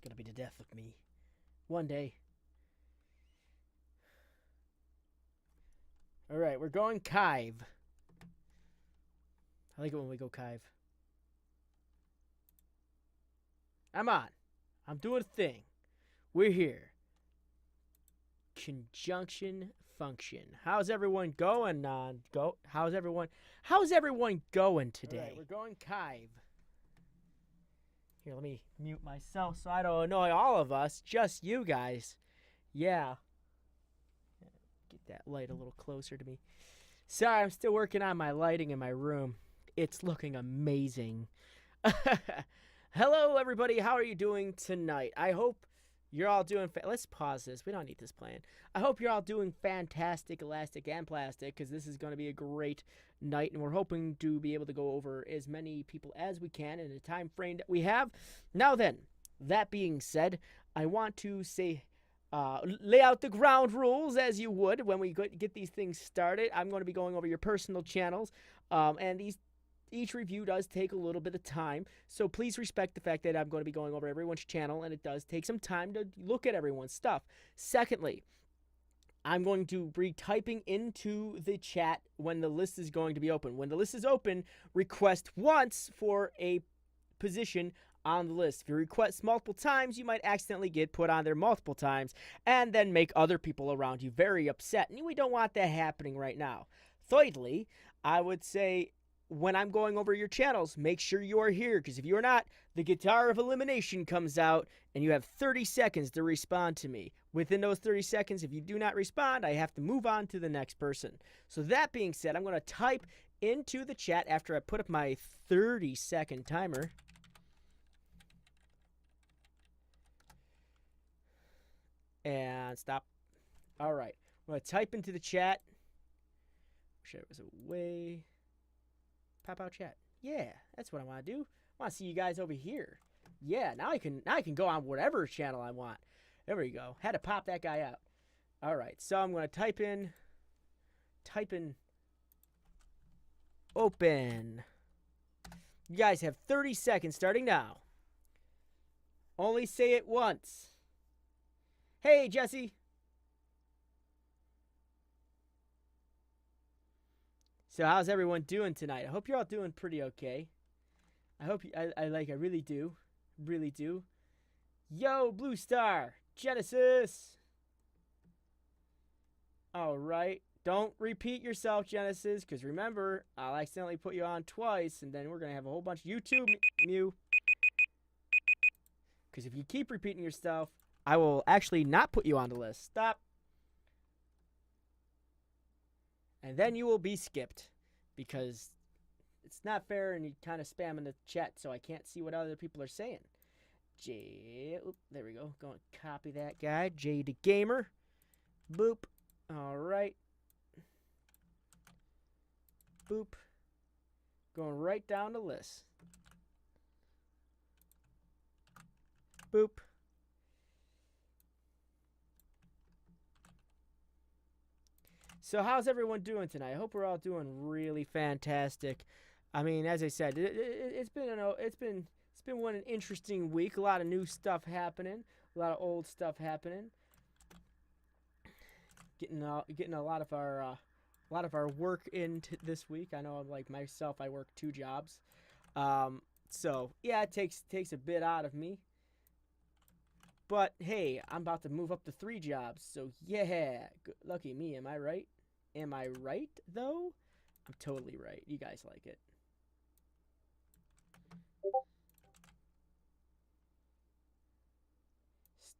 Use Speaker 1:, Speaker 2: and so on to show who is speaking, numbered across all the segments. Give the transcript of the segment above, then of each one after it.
Speaker 1: It's gonna be the death of me. One day. Alright, we're going Kive. I like it when we go Kive. I'm on. I'm doing a thing. We're here. Conjunction function. How's everyone going on? How's everyone going today? Alright, we're going Kive. Here, let me mute myself so I don't annoy all of us. Just you guys. Yeah. Get that light a little closer to me. Sorry, I'm still working on my lighting in my room. It's looking amazing. Hello, everybody. How are you doing tonight? I hope you're all doing... Let's pause this. We don't need this plan. I hope you're all doing fantastic, elastic, and plastic, because this is going to be a great night, and we're hoping to be able to go over as many people as we can in the time frame that we have. Now then, that being said, I want to say... lay out the ground rules as you would when we get these things started. I'm going to be going over your personal channels, and each review does take a little bit of time, so please respect the fact that I'm going to be going over everyone's channel, and it does take some time to look at everyone's stuff. Secondly, I'm going to be typing into the chat when the list is going to be open. When the list is open, request once for a position on the list. If you request multiple times, you might accidentally get put on there multiple times and then make other people around you very upset. And we don't want that happening right now. Thirdly, I would say when I'm going over your channels, make sure you are here, because if you're not, the guitar of elimination comes out and you have 30 seconds to respond to me. Within those 30 seconds, if you do not respond, I have to move on to the next person. So that being said, I'm going to type into the chat after I put up my 30-second timer. And stop. All right. I'm going to type into the chat. Wish there was a way. Pop out chat. Yeah, that's what I want to do. I want to see you guys over here. Yeah, now I can go on whatever channel I want. There we go. Had to pop that guy out. All right. So I'm going to type in open. You guys have 30 seconds starting now. Only say it once. Hey, Jesse. So how's everyone doing tonight? I hope you're all doing pretty okay. I hope I really do. Really do. Yo, Blue Star. Genesis. All right. Don't repeat yourself, Genesis, because remember, I'll accidentally put you on twice, and then we're going to have a whole bunch of YouTube mew. Because if you keep repeating yourself, I will actually not put you on the list. Stop. And then you will be skipped, because it's not fair and you kind of spam in the chat, so I can't see what other people are saying. There we go. Go and copy that guy. J the Gamer. Boop. All right. Boop. Going right down the list. Boop. So how's everyone doing tonight? I hope we're all doing really fantastic. I mean, as I said, it's been an interesting week. A lot of new stuff happening, a lot of old stuff happening. Getting a lot of our work into this week. I know, like myself, I work 2 jobs. So yeah, it takes a bit out of me. But hey, I'm about to move up to 3 jobs. So yeah, lucky me. Am I right? Am I right though? I'm totally right. You guys like it.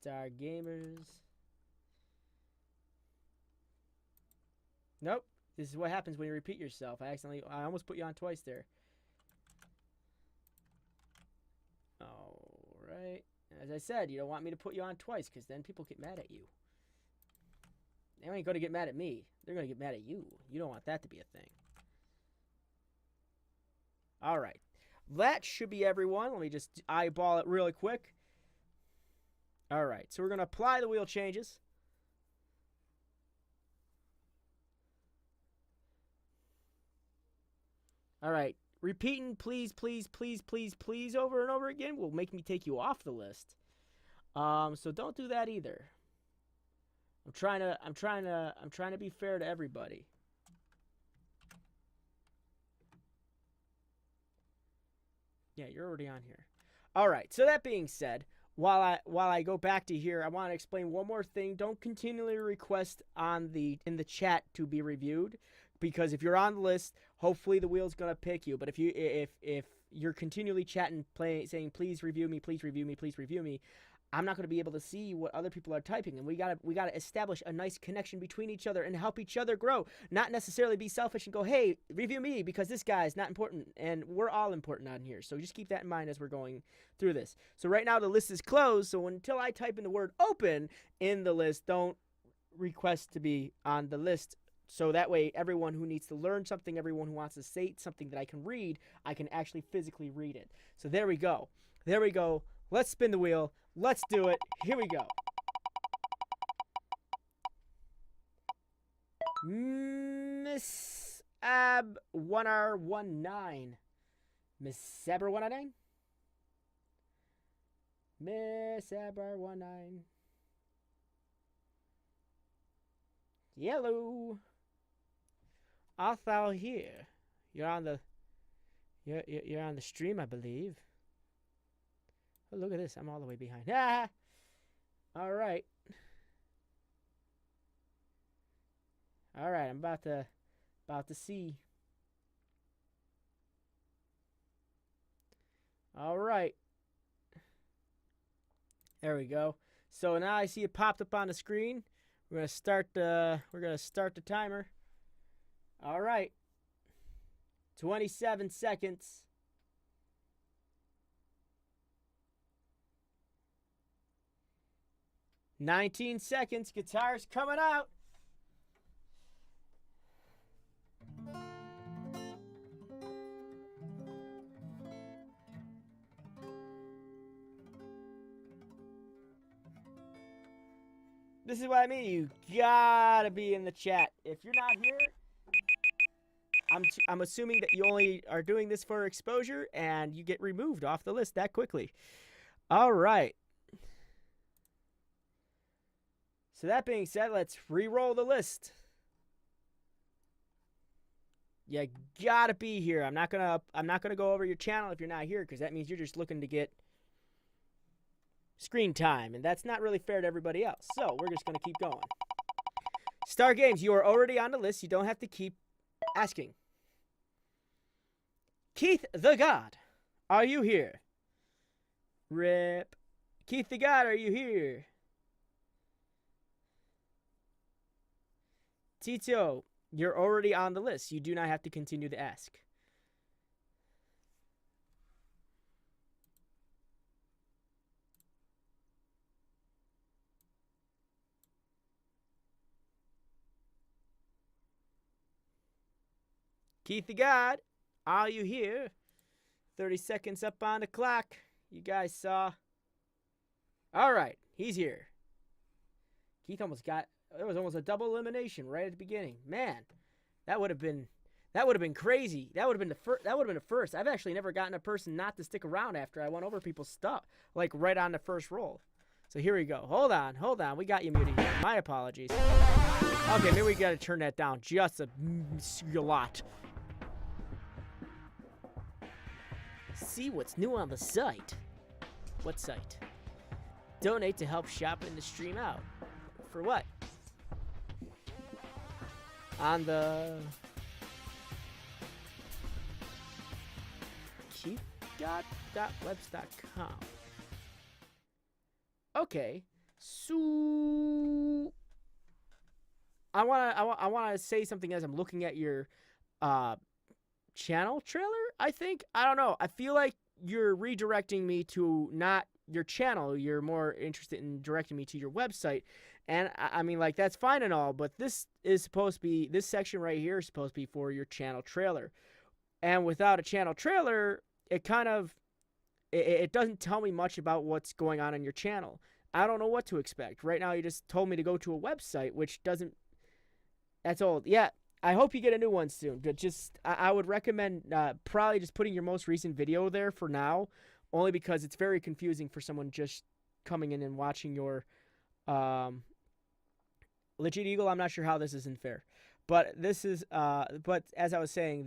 Speaker 1: Star Gamers. Nope. This is what happens when you repeat yourself. I almost put you on twice there. All right. As I said, you don't want me to put you on twice, because then people get mad at you. They ain't going to get mad at me. They're going to get mad at you. You don't want that to be a thing. All right. That should be everyone. Let me just eyeball it really quick. All right. So we're going to apply the wheel changes. All right. Repeating please, please, please, please, please over and over again will make me take you off the list. So don't do that either. I'm trying to be fair to everybody. Yeah, you're already on here. All right. So that being said, while I go back to here, I want to explain one more thing. Don't continually request in the chat to be reviewed, because if you're on the list, hopefully the wheel's gonna pick you. But if you're continually chatting, saying please review me, please review me, please review me, I'm not going to be able to see what other people are typing, and we gotta establish a nice connection between each other and help each other grow. Not necessarily be selfish and go, hey, review me because this guy is not important, and we're all important on here. So just keep that in mind as we're going through this. So right now the list is closed. So until I type in the word open in the list, don't request to be on the list. So that way, everyone who needs to learn something, everyone who wants to say something that I can read, I can actually physically read it. So there we go. There we go. Let's spin the wheel. Let's do it. Here we go. Miss Ab 1R19. Miss Abber 109. Miss Abber 19. Yellow. Arthur here. You're on the stream, I believe. Oh, look at this. I'm all the way behind. Ah! All right. All right. I'm about to see. All right. There we go. So now I see it popped up on the screen. We're gonna start the timer. All right. 27 seconds. 19 seconds. Guitar's coming out. This is what I mean. You gotta be in the chat. If you're not here, I'm assuming that you only are doing this for exposure and you get removed off the list that quickly. All right. So that being said, let's re-roll the list. You gotta be here. I'm not gonna go over your channel if you're not here, because that means you're just looking to get screen time, and that's not really fair to everybody else. So we're just gonna keep going. Star Games, you are already on the list. You don't have to keep asking. Keith the God, are you here? Rip. Keith the God, are you here? Tito, you're already on the list. You do not have to continue to ask. Keith the God, are you here? 30 seconds up on the clock. You guys saw. All right, he's here. Keith almost got. There was almost a double elimination right at the beginning. Man, that would have been crazy. That would have been the first. I've actually never gotten a person not to stick around after I went over people's stuff, like right on the first roll. So here we go. Hold on. We got you muted here. My apologies. Okay, maybe we got to turn that down just a lot. See what's new on the site. What site? Donate to help shopping the stream out. For what? On the keep.webs.com. Okay, so I wanna say something as I'm looking at your channel trailer. I don't know. I feel like you're redirecting me to not your channel. You're more interested in directing me to your website. And I mean, like, that's fine and all, but this section right here is supposed to be for your channel trailer. And without a channel trailer, it doesn't tell me much about what's going on in your channel. I don't know what to expect. Right now, you just told me to go to a website, which doesn't, that's old. Yeah, I hope you get a new one soon. But I would recommend probably just putting your most recent video there for now, only because it's very confusing for someone just coming in and watching your Legit Eagle. I'm not sure how this isn't fair, but this is but as I was saying,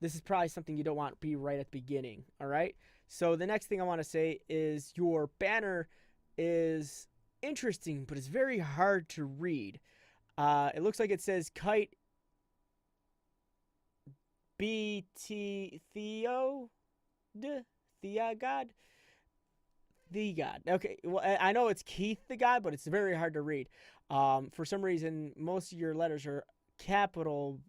Speaker 1: this is probably something you don't want to be right at the beginning. All right. So the next thing I want to say is your banner is interesting, but it's very hard to read. It looks like it says Kite BT Theo God. The God. Okay, well, I know it's Keith the God, but it's very hard to read. For some reason, most of your letters are capital,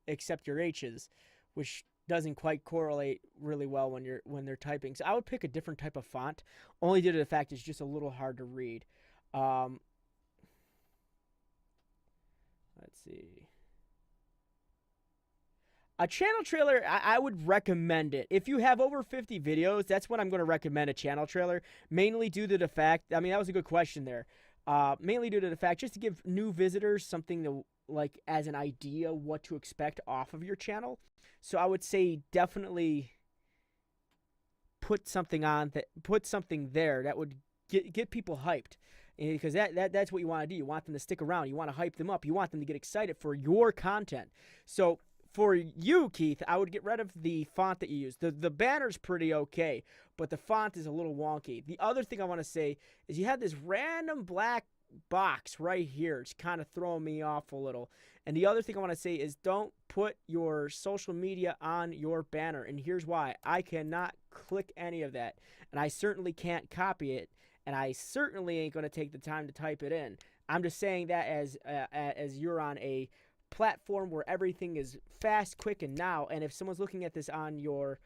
Speaker 1: except your H's, which doesn't quite correlate really well when they're typing. So I would pick a different type of font, only due to the fact it's just a little hard to read. Let's see. A channel trailer, I would recommend it. If you have over 50 videos, that's when I'm going to recommend a channel trailer, mainly due to the fact, I mean, that was a good question there. Mainly due to the fact, just to give new visitors something to, like, as an idea what to expect off of your channel. So I would say definitely put something there that would get people hyped. Because that's what you want to do. You want them to stick around. You want to hype them up. You want them to get excited for your content. So for you, Keith, I would get rid of the font that you use. The banner's pretty okay, but the font is a little wonky. The other thing I want to say is you have this random black box right here. It's kind of throwing me off a little. And the other thing I want to say is don't put your social media on your banner. And here's why. I cannot click any of that. And I certainly can't copy it. And I certainly ain't going to take the time to type it in. I'm just saying that as you're on a platform where everything is fast, quick, and now. And if someone's looking at this on your,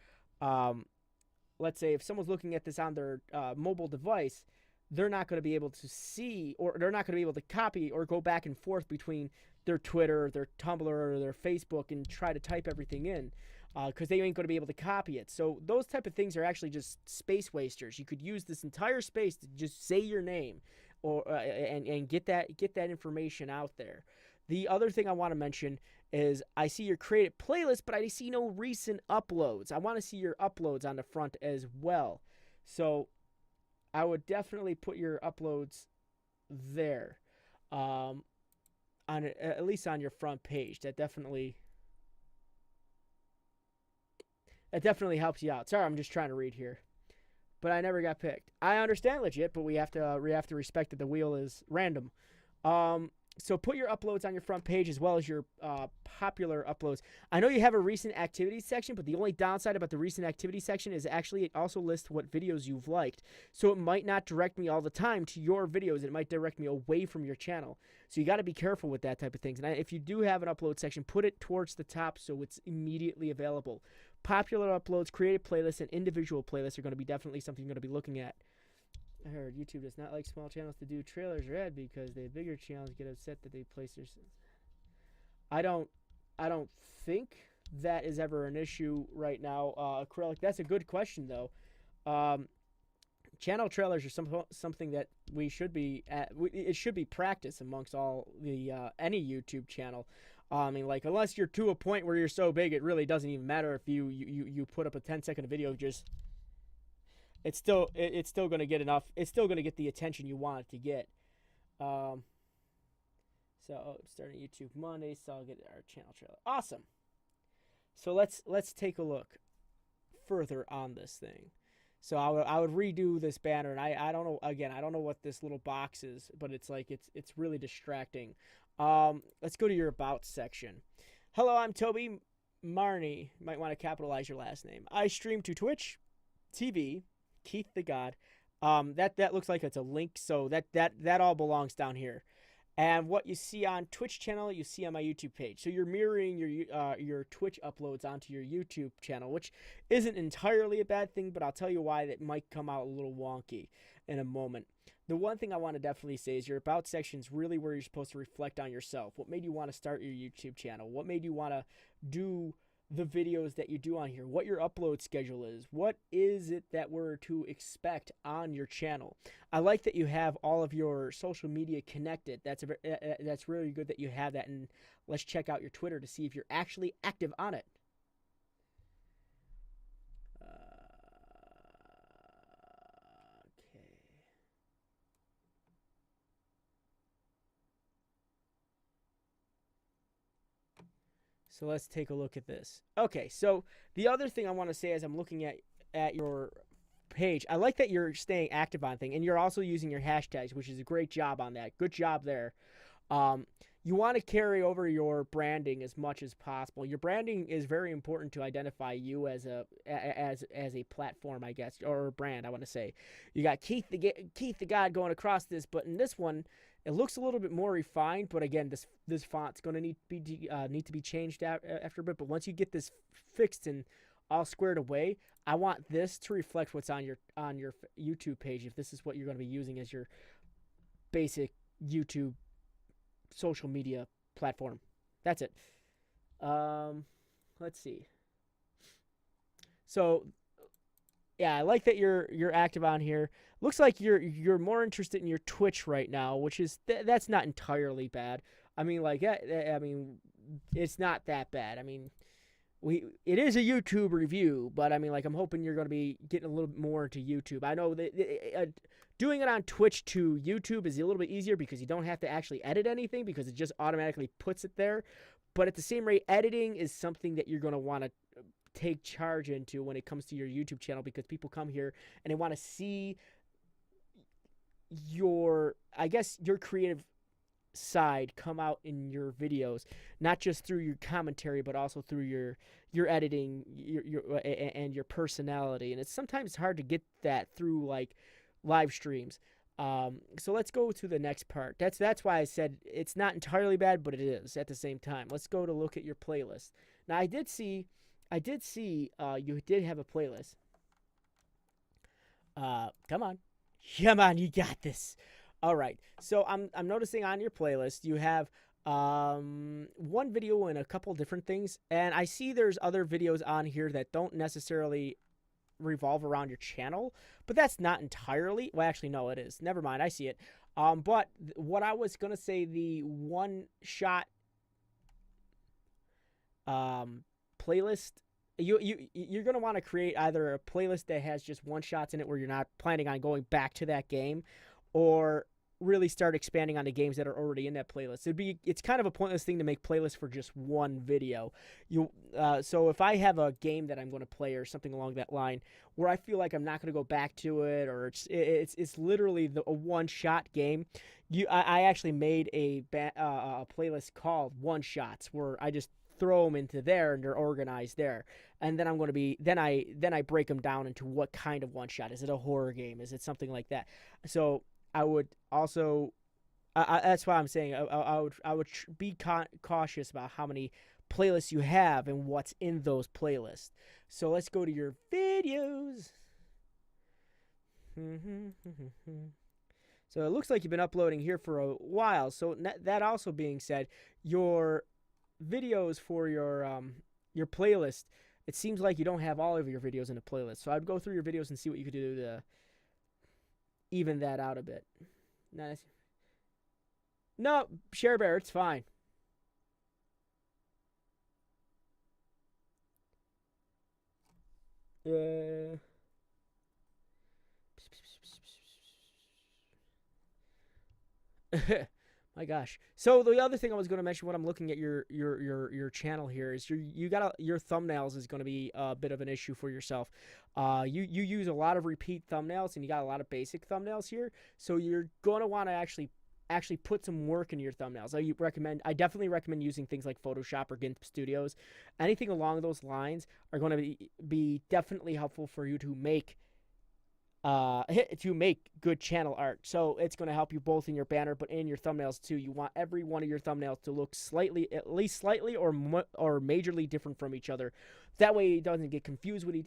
Speaker 1: let's say if someone's looking at this on their mobile device, they're not going to be able to see, or they're not going to be able to copy or go back and forth between their Twitter, their Tumblr, or their Facebook and try to type everything in, because they ain't going to be able to copy it. So those type of things are actually just space wasters. You could use this entire space to just say your name, or and get that information out there. The other thing I want to mention is I see your created playlist, but I see no recent uploads. I want to see your uploads on the front as well. So I would definitely put your uploads there, at least on your front page. That definitely helps you out. Sorry, I'm just trying to read here, but I never got picked. I understand legit, but we have to respect that the wheel is random. So put your uploads on your front page as well as your popular uploads. I know you have a recent activities section, but the only downside about the recent activity section is actually it also lists what videos you've liked. So it might not direct me all the time to your videos. It might direct me away from your channel. So you got to be careful with that type of things. And if you do have an upload section, put it towards the top so it's immediately available. Popular uploads, created playlists, and individual playlists are going to be definitely something you're going to be looking at. I heard YouTube does not like small channels to do trailers or ad because the bigger channels get upset that they place their. I don't think that is ever an issue right now. Acrylic. That's a good question though. Channel trailers are something that we should be at. It should be practiced amongst all the any YouTube channel. I mean, like unless you're to a point where you're so big, it really doesn't even matter if you put up a 10-second video. Just it's still going to get enough. It's still going to get the attention you want it to get. So starting YouTube Monday, so I'll get our channel trailer. Awesome. So let's take a look further on this thing. So I would redo this banner, and I don't know, again, I don't know what this little box is, but it's like it's really distracting. Let's go to your about section. Hello, I'm Toby Marnie. Might want to capitalize your last name. I stream to Twitch TV. Keith the God. That looks like it's a link, so that all belongs down here. And what you see on Twitch channel, you see on my YouTube page. So you're mirroring your Twitch uploads onto your YouTube channel, which isn't entirely a bad thing, but I'll tell you why that might come out a little wonky in a moment. The one thing I want to definitely say is your about section is really where you're supposed to reflect on yourself. What made you want to start your YouTube channel? What made you want to do the videos that you do on here, what your upload schedule is, what is it that we're to expect on your channel. I like that you have all of your social media connected. That's really good that you have that, and let's check out your Twitter to see if you're actually active on it. Okay. So let's take a look at this. Okay, so the other thing I want to say as I'm looking at your page, I like that you're staying active on thing, and you're also using your hashtags, which is a great job on that. Good job there. Um, you want to carry over your branding as much as possible. Your branding is very important to identify you as a platform, I guess, or a brand. I want to say, you got Keith the God going across this, but in this one, it looks a little bit more refined. But again, this font's going to need to be changed after a bit. But once you get this fixed and all squared away, I want this to reflect what's on your YouTube page. If this is what you're going to be using as your basic YouTube social media platform. That's it. Let's see. So yeah, I like that you're active on here. Looks like you're more interested in your Twitch right now, which is that's not entirely bad. I mean, like, I mean, it's not that bad. I mean, it is a YouTube review, but I mean, like, I'm hoping you're going to be getting a little bit more into YouTube. I know that doing it on Twitch to YouTube is a little bit easier because you don't have to actually edit anything because it just automatically puts it there. But at the same rate, editing is something that you're going to want to take charge into when it comes to your YouTube channel, because people come here and they want to see your creative side come out in your videos, not just through your commentary, but also through your editing, and your personality. And it's sometimes hard to get that through like live streams. So let's go to the next part. That's why I said it's not entirely bad, but it is at the same time. Let's go to look at your playlist. Now I did see you did have a playlist. Come on, you got this. All right, so I'm noticing on your playlist you have one video and a couple different things, and I see there's other videos on here that don't necessarily revolve around your channel, but that's not entirely. Well, actually, no, it is. Never mind, I see it. But what I was gonna say, the one shot playlist. You're gonna want to create either a playlist that has just one shots in it where you're not planning on going back to that game, or really start expanding on the games that are already in that playlist. It's kind of a pointless thing to make playlists for just one video. So if I have a game that I'm going to play or something along that line where I feel like I'm not going to go back to it, or it's literally a one shot game, I actually made a playlist called One Shots where I just throw them into there and they're organized there. And then I'm going to be then I break them down into what kind of one shot. Is it a horror game? Is it something like that? So I would also that's why I'm saying I would be cautious about how many playlists you have and what's in those playlists. So let's go to your videos. So it looks like you've been uploading here for a while. So that also being said, your videos for your playlist, it seems like you don't have all of your videos in a playlist. So I'd go through your videos and see what you could do to even that out a bit. Nice. No, Share Bear, it's fine. My gosh. So the other thing I was going to mention when I'm looking at your channel here is your thumbnails is going to be a bit of an issue for yourself. You use a lot of repeat thumbnails, and you got a lot of basic thumbnails here. So you're going to want to actually put some work into your thumbnails. I definitely recommend using things like Photoshop or GIMP Studios. Anything along those lines are going to be definitely helpful for you to make good channel art. So it's going to help you both in your banner, but in your thumbnails too. You want every one of your thumbnails to look at least slightly or majorly different from each other. That way it doesn't get confused with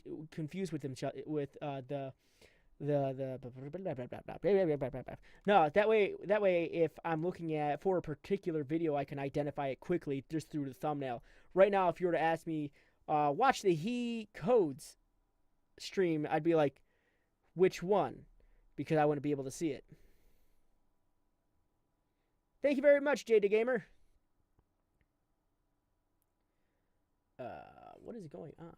Speaker 1: no, that way if I'm looking for a particular video, I can identify it quickly just through the thumbnail. Right now, if you were to ask me, watch the He Codes stream, I'd be like, which one? Because I wouldn't be able to see it. Thank you very much, Jada Gamer. What is going on?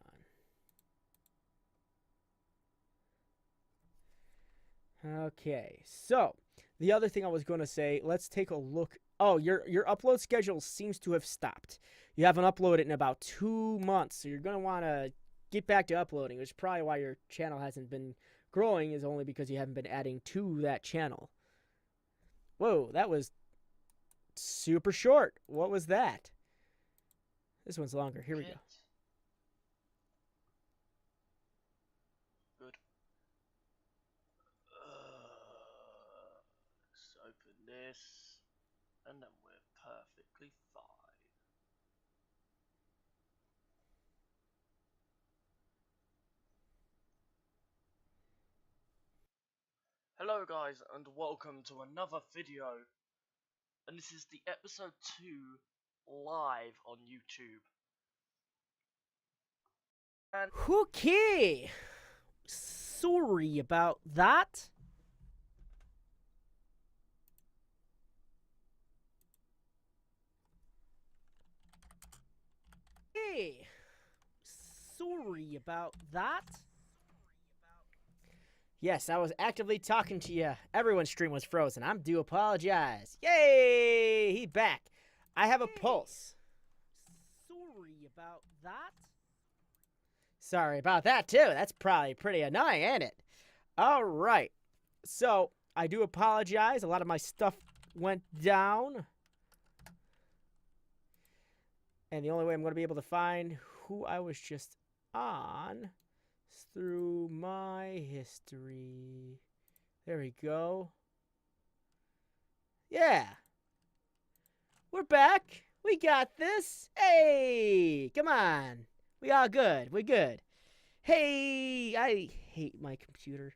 Speaker 1: Okay, so the other thing I was going to say, let's take a look Oh, your upload schedule seems to have stopped. You haven't uploaded in about 2 months, so you're gonna want to get back to uploading, which is probably why your channel hasn't been growing, is only because you haven't been adding to that channel. Whoa, that was super short. What was that? This one's longer. Here we go.
Speaker 2: Good. Let's open this, and then we're perfectly fine. Hello guys, and welcome to another video. And this is the episode 2 live on YouTube. And
Speaker 1: Okay. Sorry about that. Hey. Sorry about that. Yes, I was actively talking to you. Everyone's stream was frozen. I do apologize. Yay! He back. I have a pulse. Sorry about that. Sorry about that, too. That's probably pretty annoying, ain't it? All right. So, I do apologize. A lot of my stuff went down. And the only way I'm going to be able to find who I was just on is through my history. There we go. Yeah. We're back. We got this. Hey, come on. We all good. We good. Hey, I hate my computer.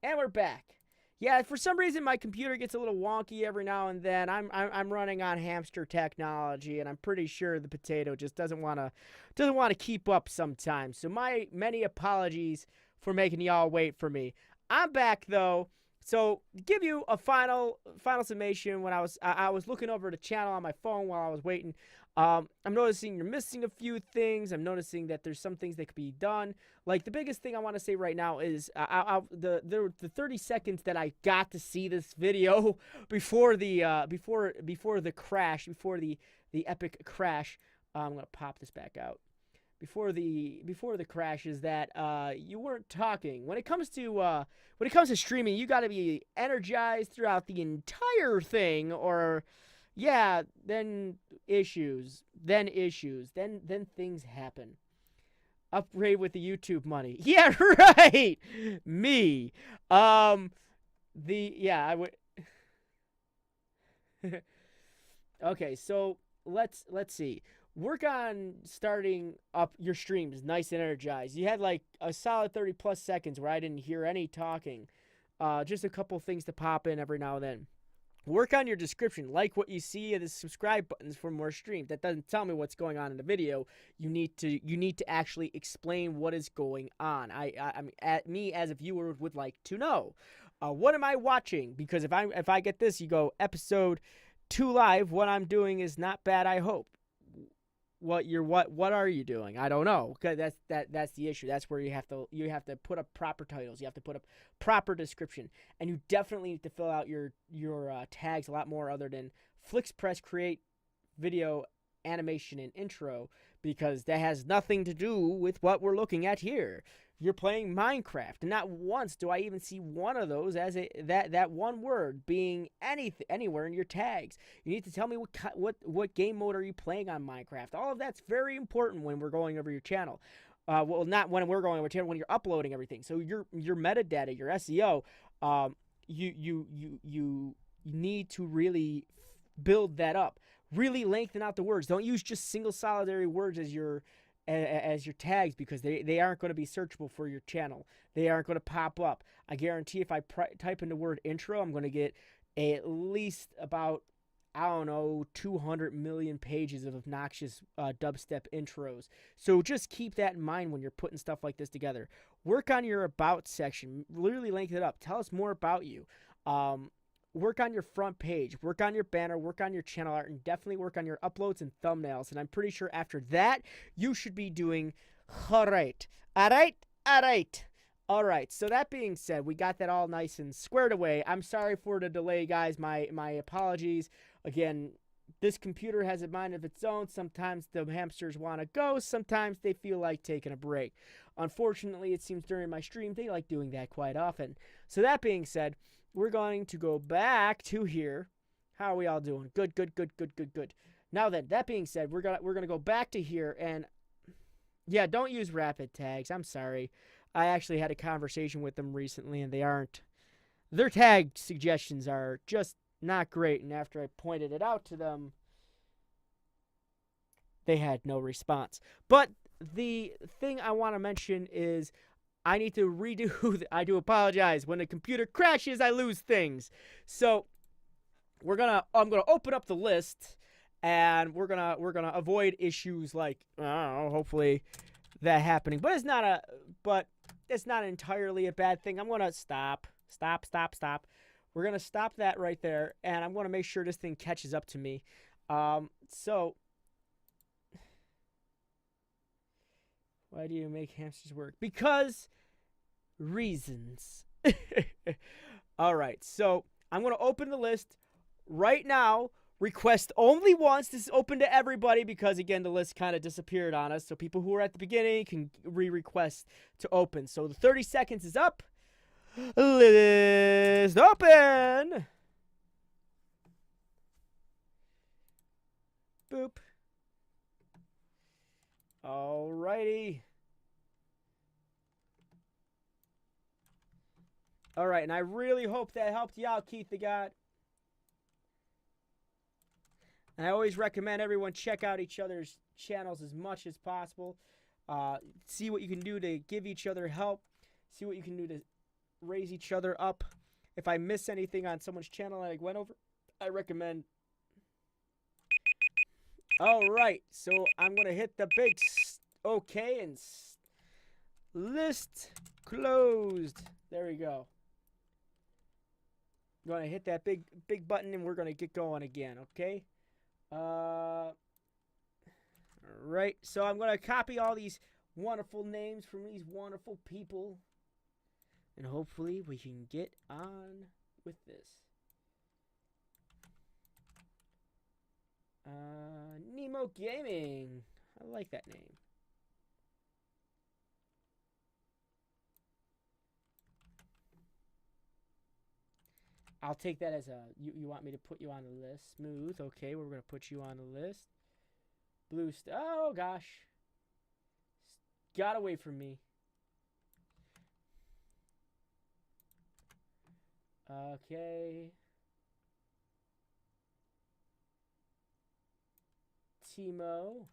Speaker 1: And we're back. Yeah, for some reason my computer gets a little wonky every now and then. I'm running on hamster technology, and I'm pretty sure the potato just doesn't want to keep up sometimes. So my many apologies for making y'all wait for me. I'm back though. So to give you a final summation, when I was looking over the channel on my phone while I was waiting. I'm noticing you're missing a few things. I'm noticing that there's some things that could be done. Like the biggest thing I want to say right now is the 30 seconds that I got to see this video before the crash, before the epic crash. I'm gonna pop this back out. Before the crash is that you weren't talking. When it comes to streaming, you got to be energized throughout the entire thing, or yeah, then then things happen. Upgrade with the YouTube money. Yeah, right. Me. I would. Okay, so let's see. Work on starting up your streams nice and energized. You had like a solid 30 plus seconds where I didn't hear any talking. Just a couple things to pop in every now and then. Work on your description. Like what you see of the subscribe buttons for more streams. That doesn't tell me what's going on in the video. You need to actually explain what is going on. I mean, me as a viewer would like to know. What am I watching? Because if I get this, you go episode 2 live. What I'm doing is not bad, I hope. What are you doing? I don't know. Cause that's the issue. That's where you have to put up proper titles. You have to put up proper description, and you definitely need to fill out your tags a lot more other than FlixPress create video animation and intro, because that has nothing to do with what we're looking at here. You're playing Minecraft, and not once do I even see one of those as that one word being anywhere in your tags. You need to tell me what game mode are you playing on Minecraft. All of that's very important when we're going over your channel. Well, not when we're going over your channel, when you're uploading everything. So your metadata, your SEO, you need to really build that up. Really lengthen out the words. Don't use just single solitary words as your tags, because they aren't going to be searchable for your channel. They aren't going to pop up. I guarantee if I type in the word intro, I'm going to get at least about, I don't know, 200 million pages of obnoxious dubstep intros. So just keep that in mind when you're putting stuff like this together. Work on your about section. Literally lengthen it up. Tell us more about you. Work on your front page, work on your banner, work on your channel art, and definitely work on your uploads and thumbnails. And I'm pretty sure after that, you should be doing all right. All right? All right. All right. So that being said, we got that all nice and squared away. I'm sorry for the delay, guys. My apologies. Again, this computer has a mind of its own. Sometimes the hamsters want to go. Sometimes they feel like taking a break. Unfortunately, it seems during my stream they like doing that quite often. So that being said, we're going to go back to here. How are we all doing? Good, good, good, good, good, good. Now then, that being said, we're gonna go back to here, and yeah, don't use rapid tags. I'm sorry. I actually had a conversation with them recently, and their tag suggestions are just not great. And after I pointed it out to them, they had no response. But the thing I want to mention is I need to redo. I do apologize. When the computer crashes, I lose things. So I'm gonna open up the list, and we're gonna avoid issues like, I don't know, hopefully that happening. But it's not entirely a bad thing. I'm gonna stop. We're gonna stop that right there, and I'm gonna make sure this thing catches up to me. So why do you make hamsters work? Because reasons. All right, so I'm gonna open the list right now. Request only once. This is open to everybody because, again, the list kind of disappeared on us. So people who are at the beginning can re-request to open. So the 30 seconds is up. List open. Boop. Alrighty. All right, and I really hope that helped you out, Keith the God. And I always recommend everyone check out each other's channels as much as possible. See what you can do to give each other help. See what you can do to raise each other up. If I miss anything on someone's channel that I went over, I recommend. All right, so I'm going to hit the big OK and list closed. There we go. I'm going to hit that big button, and we're going to get going again, okay? Right, so I'm going to copy all these wonderful names from these wonderful people, and hopefully we can get on with this. Nemo Gaming. I like that name. I'll take that as a, you want me to put you on the list. Smooth. Okay, we're going to put you on the list. Blue oh, gosh. Got away from me. Okay. Timo.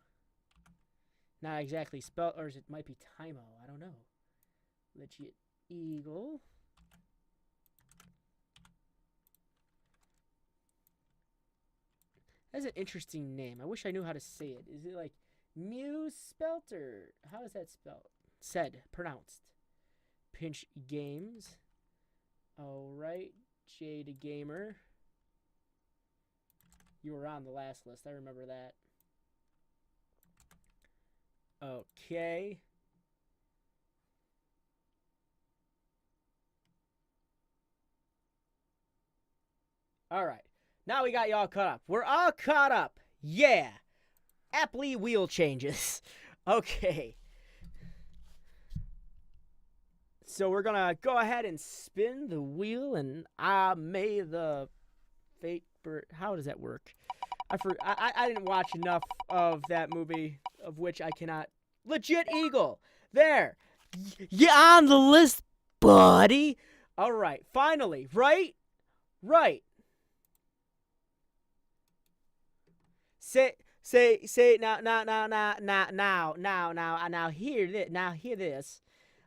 Speaker 1: Not exactly spelled, or it might be Timo. I don't know. Legit Eagle. That's an interesting name. I wish I knew how to say it. Is it like Muse spelt, or how is that spelled? Said, pronounced. Pinch Games. Alright. Jade Gamer. You were on the last list. I remember that. Okay. Alright. Now we got y'all caught up. We're all caught up. Yeah. Aptly wheel changes. Okay. So we're going to go ahead and spin the wheel, and may the fate bird. How does that work? I didn't watch enough of that movie, of which I cannot. Legit Eagle. There. You're on the list, buddy. All right. Finally. Right? Right. Say now hear this.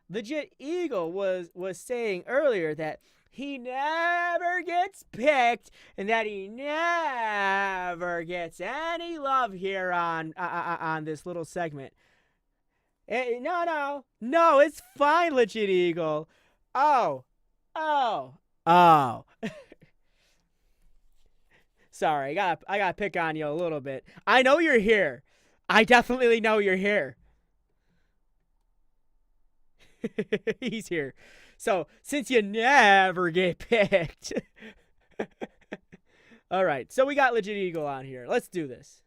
Speaker 1: Legit Eagle was saying earlier that he never gets picked and that he never gets any love here on this little segment. No, it's fine, Legit Eagle. Oh. Sorry, I gotta pick on you a little bit. I know you're here. I definitely know you're here. He's here. So, since you never get picked. All right. So, we got Legit Eagle on here. Let's do this.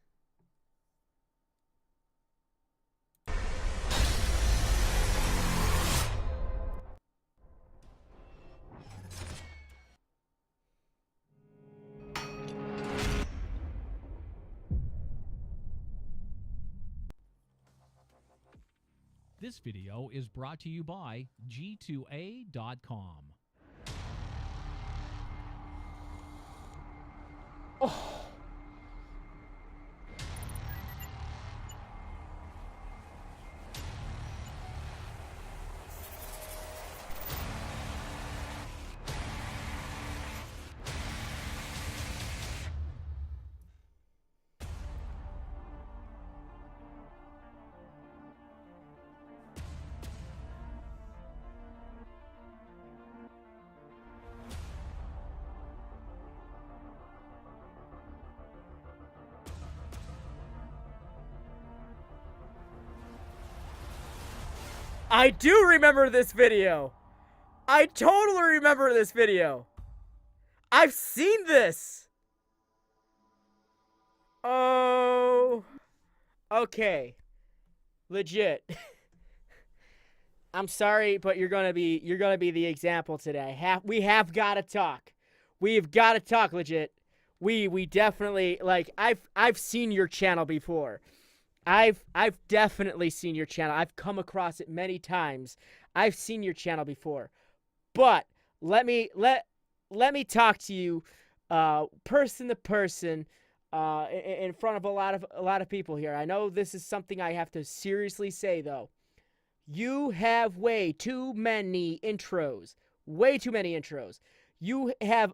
Speaker 3: This video is brought to you by G2A.com.
Speaker 1: Oh. I do remember this video. I totally remember this video. I've seen this. Oh. Okay. Legit. I'm sorry, but you're gonna be the example today. We have gotta talk. We've gotta talk, legit. We definitely, like, I've seen your channel before. I've definitely seen your channel. I've come across it many times. I've seen your channel before. But let me talk to you person to person in front of a lot of people here. I know this is something I have to seriously say though. You have way too many intros. Way too many intros. You have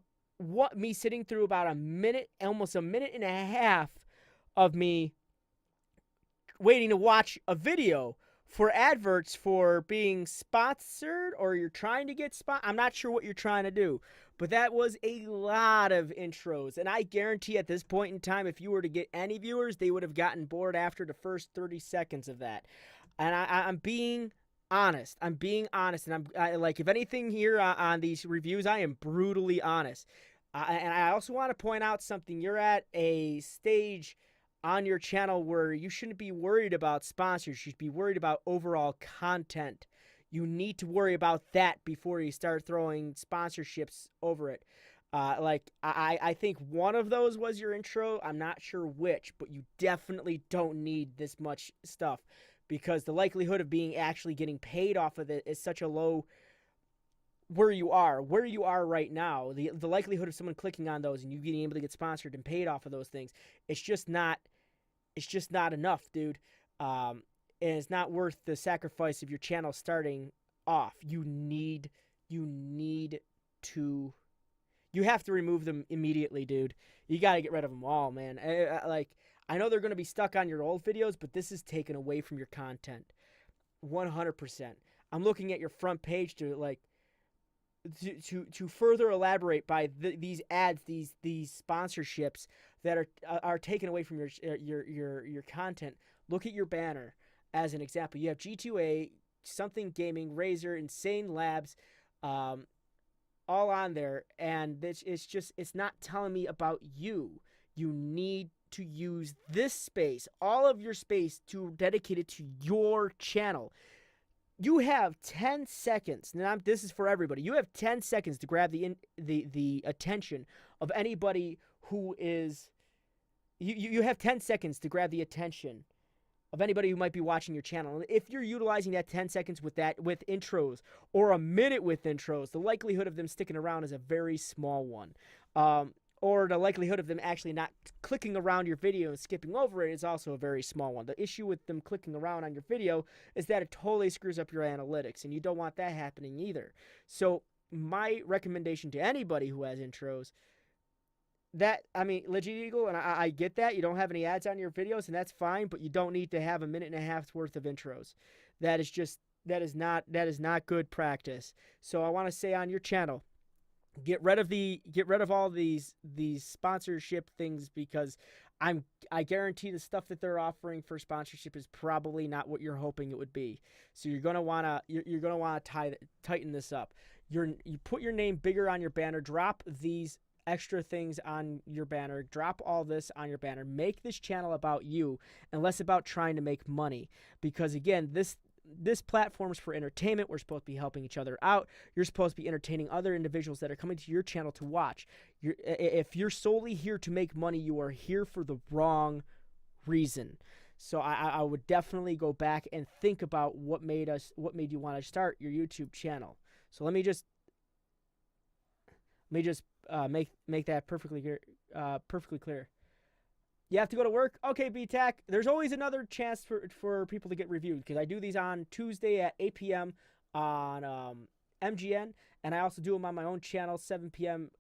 Speaker 1: me sitting through about a minute, almost a minute and a half of me waiting to watch a video for adverts for being sponsored, or you're trying to get I'm not sure what you're trying to do, but that was a lot of intros, and I guarantee at this point in time, if you were to get any viewers, they would have gotten bored after the first 30 seconds of that. And I'm being honest. I'm being honest, and like, if anything here on these reviews, I am brutally honest. And I also want to point out something. You're at a stage on your channel where you shouldn't be worried about sponsors. You should be worried about overall content. You need to worry about that before you start throwing sponsorships over it. Like, I think one of those was your intro. I'm not sure which, but you definitely don't need this much stuff, because the likelihood of being actually getting paid off of it is such a low. Where you are right now, the likelihood of someone clicking on those and you being able to get sponsored and paid off of those things, it's just not enough, dude. And it's not worth the sacrifice of your channel starting off. You have to remove them immediately, dude. You got to get rid of them all, man. I know they're going to be stuck on your old videos, but this is taken away from your content 100%. I'm looking at your front page to further elaborate by these ads, these sponsorships that are taken away from your content. Look at your banner as an example. You have G2A, Something Gaming, Razer, Insane Labs, all on there, and it's not telling me about you. You need to use this space, all of your space, to dedicate it to your channel. You have 10 seconds. Now, this is for everybody. You have 10 seconds to grab the attention of anybody who is. You have 10 seconds to grab the attention of anybody who might be watching your channel. And if you're utilizing that 10 seconds with intros, or a minute with intros, the likelihood of them sticking around is a very small one. Or the likelihood of them actually not clicking around your video and skipping over it is also a very small one. The issue with them clicking around on your video is that it totally screws up your analytics, and you don't want that happening either. So my recommendation to anybody who has intros, Legit Eagle, and I get that you don't have any ads on your videos, and that's fine, but you don't need to have a minute and a half's worth of intros. That is not good practice. So I want to say on your channel, get rid of all these sponsorship things, because I guarantee the stuff that they're offering for sponsorship is probably not what you're hoping it would be. So you're gonna wanna tighten this up. You put your name bigger on your banner. Drop these extra things on your banner. Drop all this on your banner. Make this channel about you and less about trying to make money. Because again, this platform is for entertainment. We're supposed to be helping each other out. You're supposed to be entertaining other individuals that are coming to your channel to watch. If you're solely here to make money, you are here for the wrong reason. So I would definitely go back and think about what made you want to start your YouTube channel. So let me just make that perfectly clear. You have to go to work? Okay, BTAC. There's always another chance for people to get reviewed because I do these on Tuesday at 8 p.m. on MGN, and I also do them on my own channel, 7 p.m.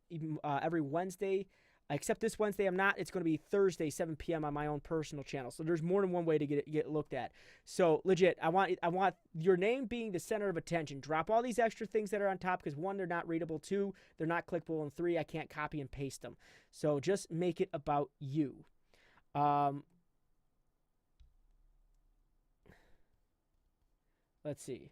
Speaker 1: Every Wednesday. Except this Wednesday I'm not. It's going to be Thursday, 7 p.m. on my own personal channel. So there's more than one way to get looked at. So legit, I want your name being the center of attention. Drop all these extra things that are on top because 1, they're not readable. 2, they're not clickable. And 3, I can't copy and paste them. So just make it about you. Let's see.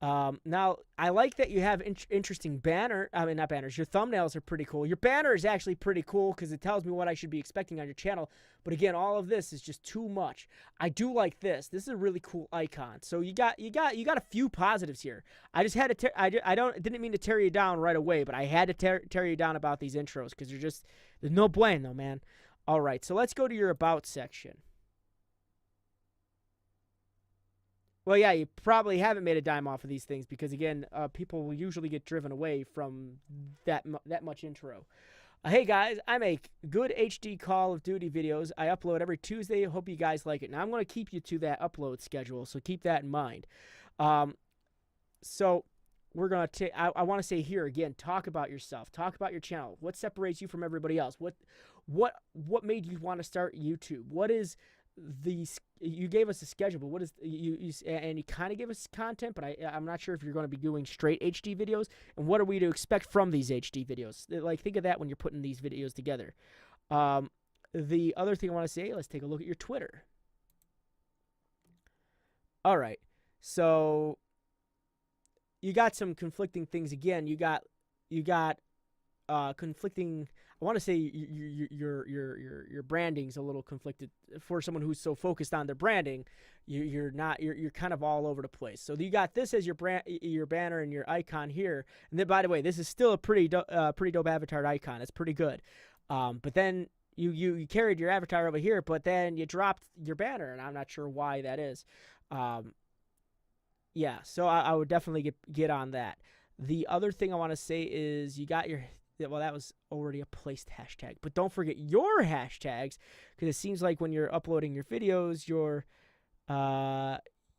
Speaker 1: Now, I like that you have interesting not banners. Your thumbnails are pretty cool. Your banner is actually pretty cool because it tells me what I should be expecting on your channel. But again, all of this is just too much. I do like this. This is a really cool icon. So you got a few positives here. I just had to didn't mean to tear you down right away, but I had to tear you down about these intros because there's no bueno, man. All right, so let's go to your About section. Well, yeah, you probably haven't made a dime off of these things because, again, people will usually get driven away from that much intro. Hey, guys, I make good HD Call of Duty videos. I upload every Tuesday. I hope you guys like it. Now, I'm going to keep you to that upload schedule, so keep that in mind. So we're going to I want to say here, again, talk about yourself. Talk about your channel. What separates you from everybody else? What made you want to start YouTube? What is you gave us a schedule, but what is and you kind of gave us content, but I'm not sure if you're going to be doing straight HD videos, and what are we to expect from these HD videos? Like, think of that when you're putting these videos together. The other thing I want to say, let's take a look at your Twitter. All right, so you got some conflicting things again. You got conflicting. I want to say your branding's a little conflicted for someone who's so focused on their branding. You're kind of all over the place. So you got this as your banner and your icon here. And then, by the way, this is still a pretty dope avatar icon. It's pretty good. But then you carried your avatar over here, but then you dropped your banner, and I'm not sure why that is. Yeah, so I would definitely get on that. The other thing I want to say is you got your. Well, that was already a placed hashtag. But don't forget your hashtags, because it seems like when you're uploading your videos, you're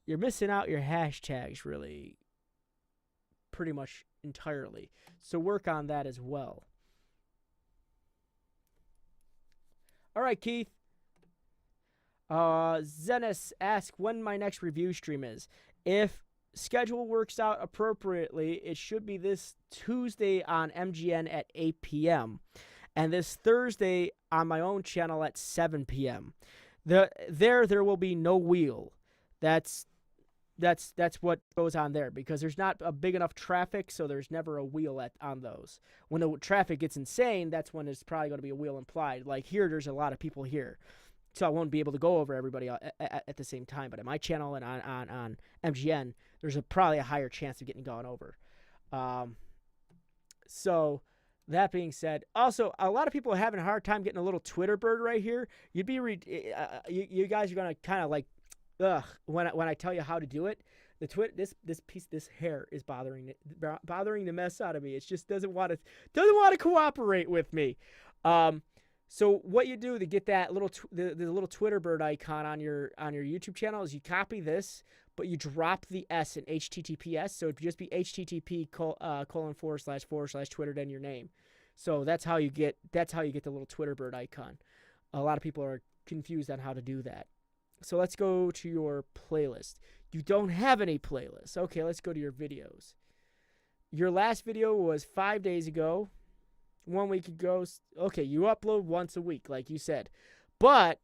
Speaker 1: missing out your hashtags really pretty much entirely. So work on that as well. All right, Keith. Zenis asks when my next review stream is. If schedule works out appropriately, it should be this Tuesday on MGN at 8 p.m. and this Thursday on my own channel at 7 p.m. There will be no wheel. That's what goes on there because there's not a big enough traffic, so there's never a wheel on those. When the traffic gets insane, that's when there's probably going to be a wheel implied. Like here, there's a lot of people here. So I won't be able to go over everybody at the same time. But at my channel and on MGN, there's probably a higher chance of getting gone over. So that being said, also a lot of people are having a hard time getting a little Twitter bird right here. You guys are gonna kind of like, when I tell you how to do it. This hair is bothering the mess out of me. It just doesn't want to cooperate with me. So what you do to get that the little Twitter bird icon on your YouTube channel is you copy this, but you drop the S in HTTPS. So it'd just be http://Twitter then your name. So that's how you get the little Twitter bird icon. A lot of people are confused on how to do that. So let's go to your playlist. You don't have any playlists. Okay, let's go to your videos. Your last video was 5 days ago. 1 week ago. Okay, you upload once a week, like you said. But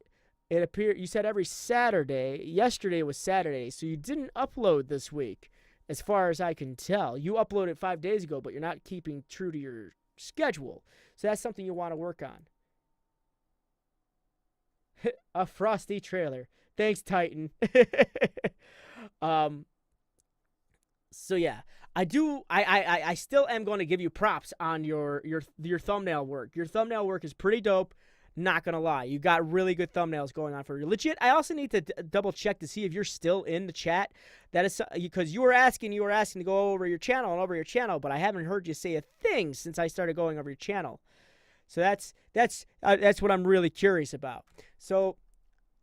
Speaker 1: it appeared you said every Saturday. Yesterday was Saturday, so you didn't upload this week, as far as I can tell. You uploaded 5 days ago, but you're not keeping true to your schedule. So that's something you want to work on. A frosty trailer. Thanks, Titan. So yeah, I still am going to give you props on your thumbnail work. Your thumbnail work is pretty dope. Not gonna lie, you got really good thumbnails going on for you. Legit, I also need to double check to see if you're still in the chat. That is because you were asking to go over your channel, but I haven't heard you say a thing since I started going over your channel. So that's what I'm really curious about. So,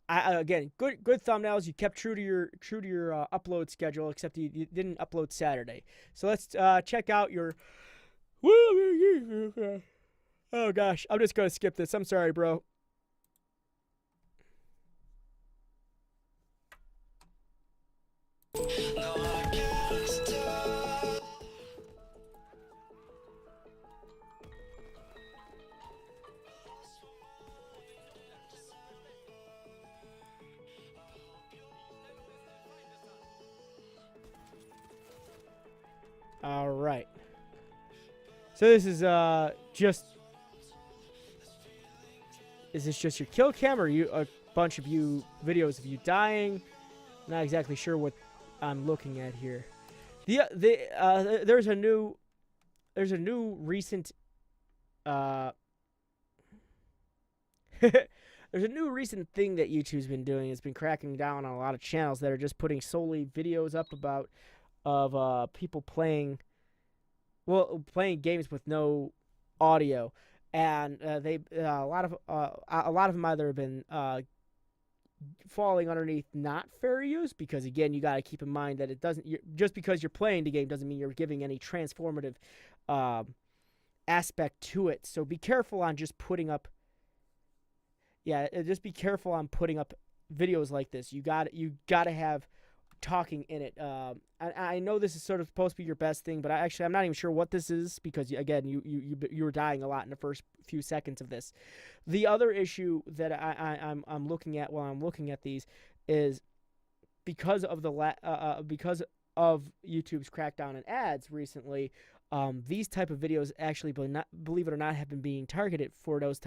Speaker 1: again, good thumbnails. You kept true to your upload schedule, except you didn't upload Saturday. So let's check out your. Oh gosh, I'm just gonna skip this. I'm sorry, bro. All right. So this is just. Is this just your kill cam, or a bunch of videos of you dying? Not exactly sure what I'm looking at here. There's a new recent there's a new recent thing that YouTube's been doing. It's been cracking down on a lot of channels that are just putting solely videos up of people playing games with no audio. And a lot of them either have been falling underneath not fair use, because again, you got to keep in mind that just because you're playing the game doesn't mean you're giving any transformative aspect to it. So be careful on just putting up. Yeah, just be careful on putting up videos like this. You got to have talking in it. I know this is sort of supposed to be your best thing, but I'm not even sure what this is, because again, you were dying a lot in the first few seconds of this. The other issue that I'm looking at while I'm looking at these is because of because of YouTube's crackdown on ads recently. These type of videos actually, believe it or not, have been being targeted for those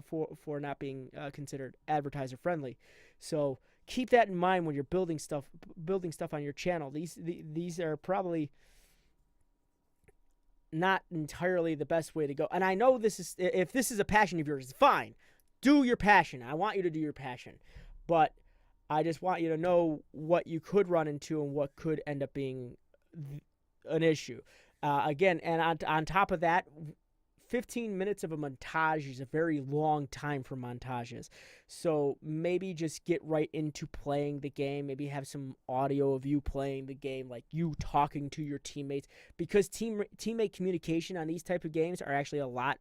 Speaker 1: for not being considered advertiser friendly. So keep that in mind when you're building stuff on your channel. These are probably not entirely the best way to go. And I know if this is a passion of yours, fine. Do your passion. I want you to do your passion. But I just want you to know what you could run into and what could end up being an issue. Again, and on top of that, 15 minutes of a montage is a very long time for montages. So maybe just get right into playing the game. Maybe have some audio of you playing the game, like you talking to your teammates, because teammate communication on these type of games are actually a lot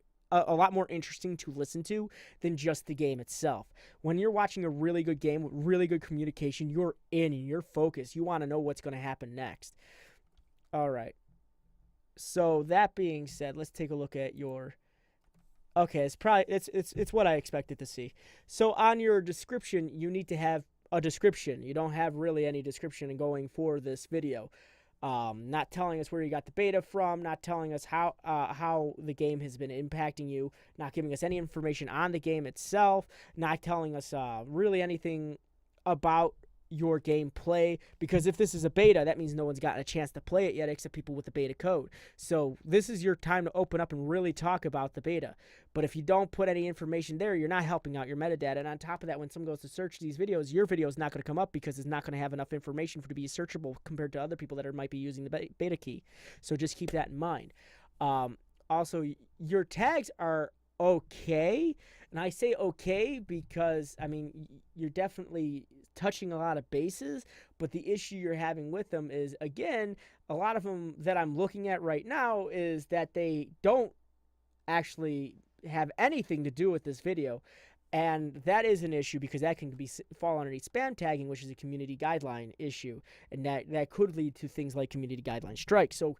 Speaker 1: more interesting to listen to than just the game itself. When you're watching a really good game with really good communication, you're in and you're focused. You want to know what's going to happen next. All right. So that being said, let's take a look at your. Okay, it's what I expected to see. So on your description, you need to have a description. You don't have really any description going for this video. Not telling us where you got the beta from, not telling us how the game has been impacting you, not giving us any information on the game itself, not telling us really anything about your gameplay, because if this is a beta, that means no one's gotten a chance to play it yet except people with the beta code. So this is your time to open up and really talk about the beta. But if you don't put any information there, you're not helping out your metadata. And on top of that, when someone goes to search these videos, your video is not going to come up because it's not going to have enough information for it to be searchable compared to other people that might be using the beta key. So just keep that in mind. Also, your tags are okay. And I say okay because, I mean, you're definitely touching a lot of bases, but the issue you're having with them is, again, a lot of them that I'm looking at right now is that they don't actually have anything to do with this video. And that is an issue because that can fall underneath spam tagging, which is a community guideline issue. And that could lead to things like community guideline strikes. So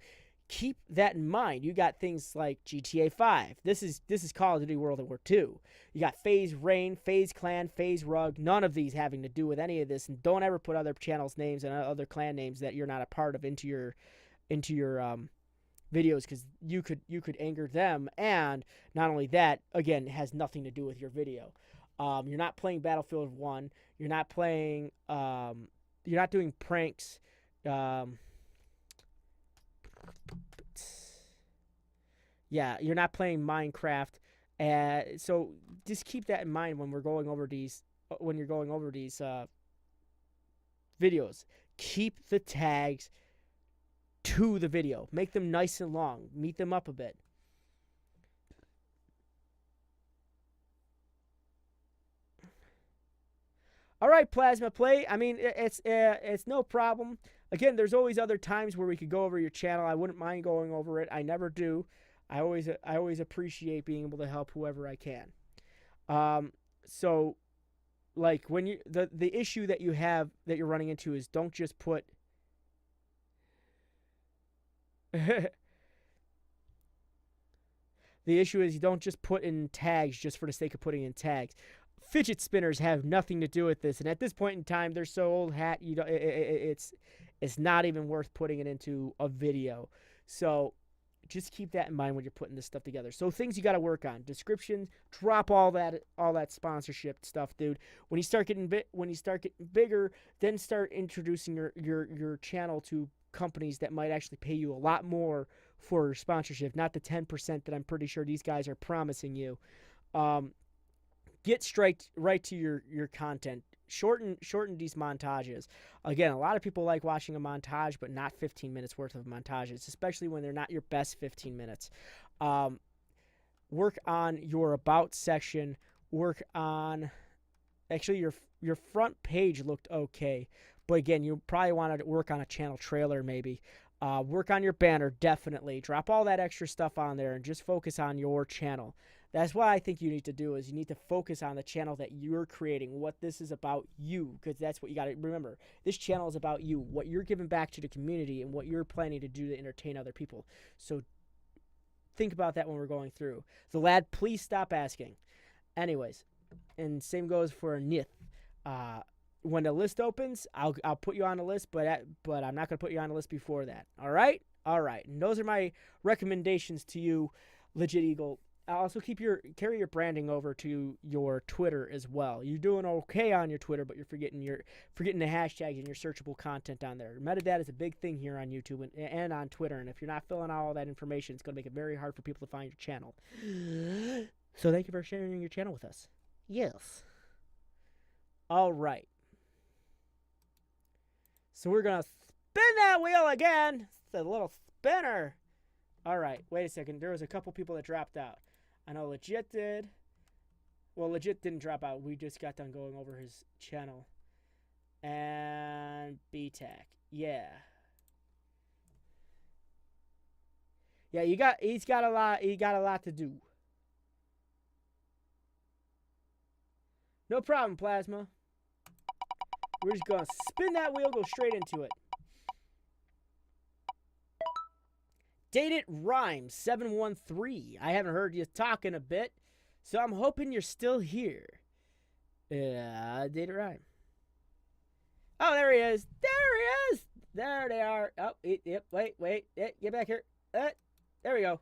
Speaker 1: keep that in mind. You got things like GTA 5. This is Call of Duty World War II. You got FaZe Rain, FaZe Clan, FaZe Rug. None of these having to do with any of this. And don't ever put other channels' names and other clan names that you're not a part of into your videos, because you could anger them. And not only that, again, it has nothing to do with your video. You're not playing Battlefield 1. You're not playing. You're not doing pranks. Yeah, you're not playing Minecraft. So just keep that in mind when we're going over these. When you're going over these videos, keep the tags to the video. Make them nice and long. Meet them up a bit. All right, Plasma Play. I mean, it's no problem. Again, there's always other times where we could go over your channel. I wouldn't mind going over it. I never do. I always appreciate being able to help whoever I can. So, like, when you the issue that you have that you're running into is, don't just put. The issue is, you don't just put in tags just for the sake of putting in tags. Fidget spinners have nothing to do with this, and at this point in time, they're so old hat. It's not even worth putting it into a video. So just keep that in mind when you're putting this stuff together. So things you got to work on: description. Drop all that sponsorship stuff, dude. When you start getting bigger, then start introducing your channel to companies that might actually pay you a lot more for sponsorship, not the 10% that I'm pretty sure these guys are promising you. Get straight right to your content. Shorten these montages. Again, a lot of people like watching a montage, but not 15 minutes worth of montages, especially when they're not your best 15 minutes. Work on your about section. Work on, actually, your front page looked okay, but again, you probably want to work on a channel trailer maybe. Work on your banner, definitely. Drop all that extra stuff on there and just focus on your channel. That's what I think you need to do, is you need to focus on the channel that you're creating, what this is about you, because that's what you got to remember. This channel is about you, what you're giving back to the community, and what you're planning to do to entertain other people. So think about that when we're going through. The lad, please stop asking. Anyways, and same goes for Nith. When the list opens, I'll put you on the list, but I'm not going to put you on the list before that. All right? All right. And those are my recommendations to you, Legit Eagle. Also carry your branding over to your Twitter as well. You're doing okay on your Twitter, but you're forgetting the hashtags and your searchable content on there. Metadata is a big thing here on YouTube and on Twitter, and if you're not filling out all that information, it's going to make it very hard for people to find your channel. So thank you for sharing your channel with us. Yes. All right. So we're going to spin that wheel again. It's a little spinner. All right. Wait a second. There was a couple people that dropped out. I know Legit did. Well, Legit didn't drop out. We just got done going over his channel. And BTAC. Yeah. Yeah, he's got a lot to do. No problem, Plasma. We're just gonna spin that wheel, go straight into it. Dated Rhyme 713. I haven't heard you talk in a bit, so I'm hoping you're still here. Dated Rhyme. Oh, there he is. There he is. There they are. Oh, yep. Wait. Get back here. There we go.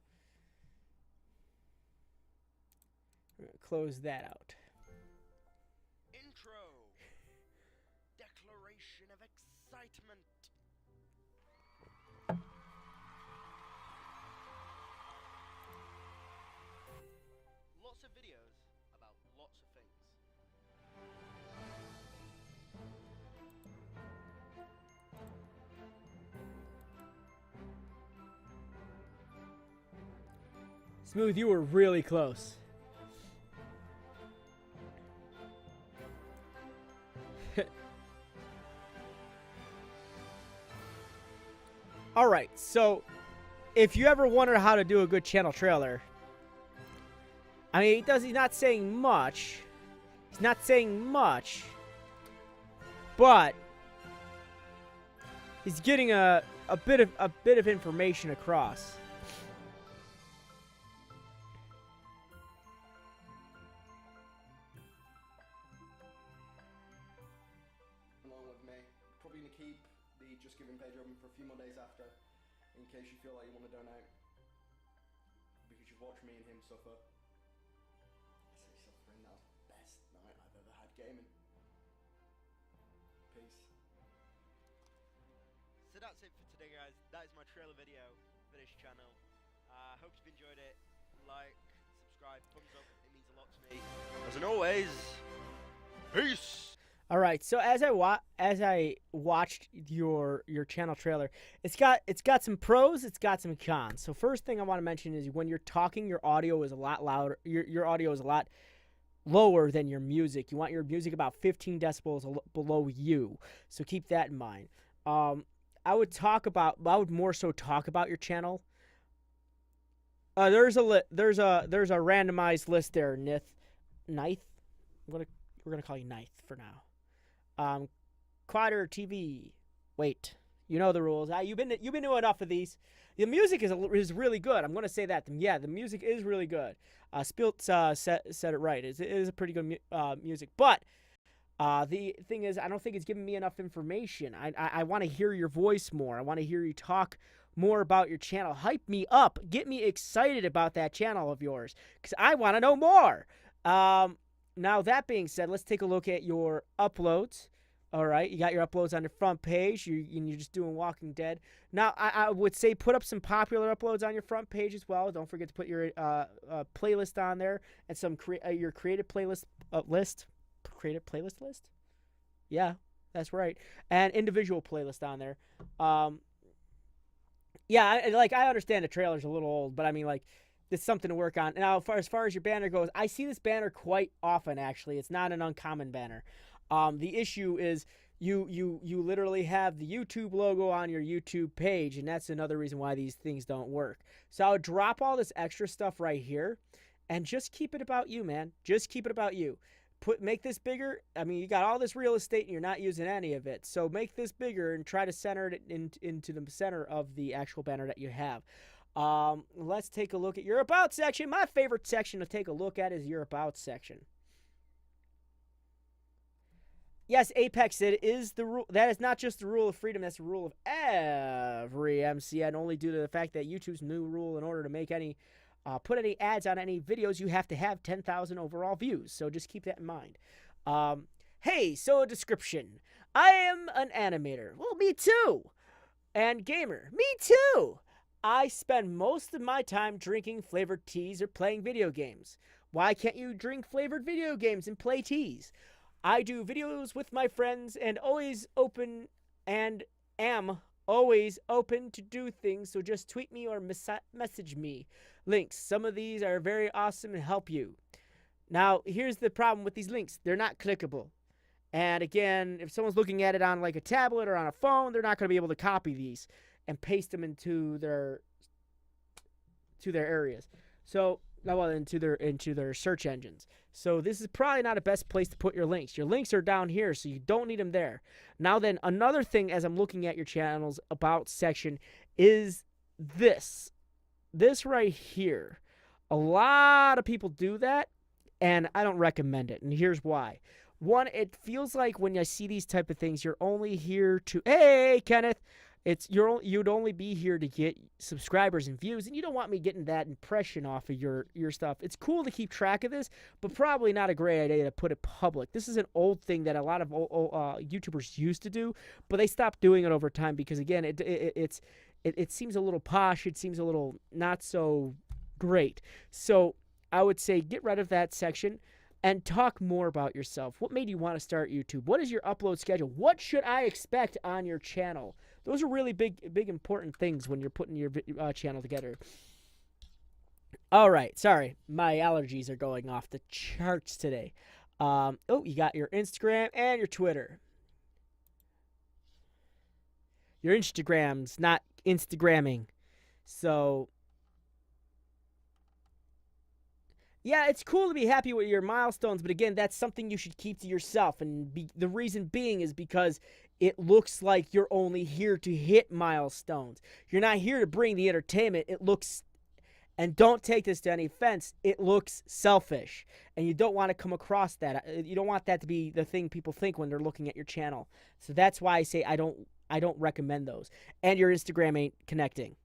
Speaker 1: I'm gonna close that out.
Speaker 4: Intro. Declaration of excitement. Lots of videos about lots of things.
Speaker 1: Smooth, you were really close. All right, so if you ever wonder how to do a good channel trailer, I mean, he's not saying much. He's not saying much, but he's getting a a bit of information across.
Speaker 5: Along with me, probably gonna keep the Just Giving page open for a few more days after, in case you feel like you want to donate, because you've watched me and him suffer. I say suffering, that was the best night I've ever had gaming. Peace.
Speaker 4: So that's it for today, guys. That is my trailer video for this channel. Hope you've enjoyed it. Like, subscribe, thumbs up. It means a lot to me. As always, peace.
Speaker 1: All right, so as I watched your channel trailer, it's got some pros, it's got some cons. So first thing I want to mention is when you're talking, your audio is a lot louder. Your audio is a lot lower than your music. You want your music about 15 decibels below you. So keep that in mind. I would more so talk about your channel. There's a randomized list there, Nith. We're gonna call you Nith for now. Quader TV. Wait, you know the rules. You've been to enough of these. The music is really good. I'm gonna say that. Yeah, the music is really good. Spilt said it right. It is a pretty good music, but the thing is, I don't think it's giving me enough information. I want to hear your voice more. I want to hear you talk more about your channel. Hype me up. Get me excited about that channel of yours, because I want to know more. Now, that being said, let's take a look at your uploads. All right, you got your uploads on the front page. You're just doing Walking Dead. Now, I would say put up some popular uploads on your front page as well. Don't forget to put your playlist on there and some your creative playlist list. Creative playlist list? Yeah, that's right. And individual playlist on there. Yeah, I understand the trailer's a little old, but I mean, like, it's something to work on. Now, as far as your banner goes, I see this banner quite often, actually. It's not an uncommon banner. The issue is you literally have the YouTube logo on your YouTube page, and that's another reason why these things don't work. So I would drop all this extra stuff right here and just keep it about you, man. Just keep it about you. Make this bigger. I mean, you got all this real estate and you're not using any of it. So make this bigger and try to center it into the center of the actual banner that you have. Let's take a look at your About section. My favorite section to take a look at is your About section. Yes, Apex, it is the rule. That is not just the rule of freedom. That's the rule of every MCN, only due to the fact that YouTube's new rule, in order to make any put any ads on any videos, you have to have 10,000 overall views. So just keep that in mind. Hey, so a description. I am an animator. Well, me too. And gamer. Me too. I spend most of my time drinking flavored teas or playing video games. Why can't you drink flavored video games and play teas? I do videos with my friends and am always open to do things, so just tweet me or message me. Links. Some of these are very awesome and help you. Now, here's the problem with these links. They're not clickable. And again, if someone's looking at it on like a tablet or on a phone, they're not going to be able to copy these and paste them into their areas. So, well, into their search engines. So this is probably not the best place to put your links. Your links are down here, so you don't need them there. Now then, another thing as I'm looking at your channel's About section is this. This right here. A lot of people do that, and I don't recommend it, and here's why. One, it feels like when I see these type of things, you're only here to, hey, Kenneth, you'd only be here to get subscribers and views, and you don't want me getting that impression off of your stuff. It's cool to keep track of this, but probably not a great idea to put it public. This is an old thing that a lot of YouTubers used to do, but they stopped doing it over time because, again, it seems a little posh. It seems a little not so great. So I would say get rid of that section and talk more about yourself. What made you want to start YouTube? What is your upload schedule? What should I expect on your channel? Those are really big, important things when you're putting your channel together. All right. Sorry. My allergies are going off the charts today. You got your Instagram and your Twitter. Your Instagram's not Instagramming. So yeah, it's cool to be happy with your milestones, but again, that's something you should keep to yourself. And the reason being is because it looks like you're only here to hit milestones. You're not here to bring the entertainment. It looks, and don't take this to any offense, it looks selfish. And you don't want to come across that. You don't want that to be the thing people think when they're looking at your channel. So that's why I say I don't recommend those. And your Instagram ain't connecting.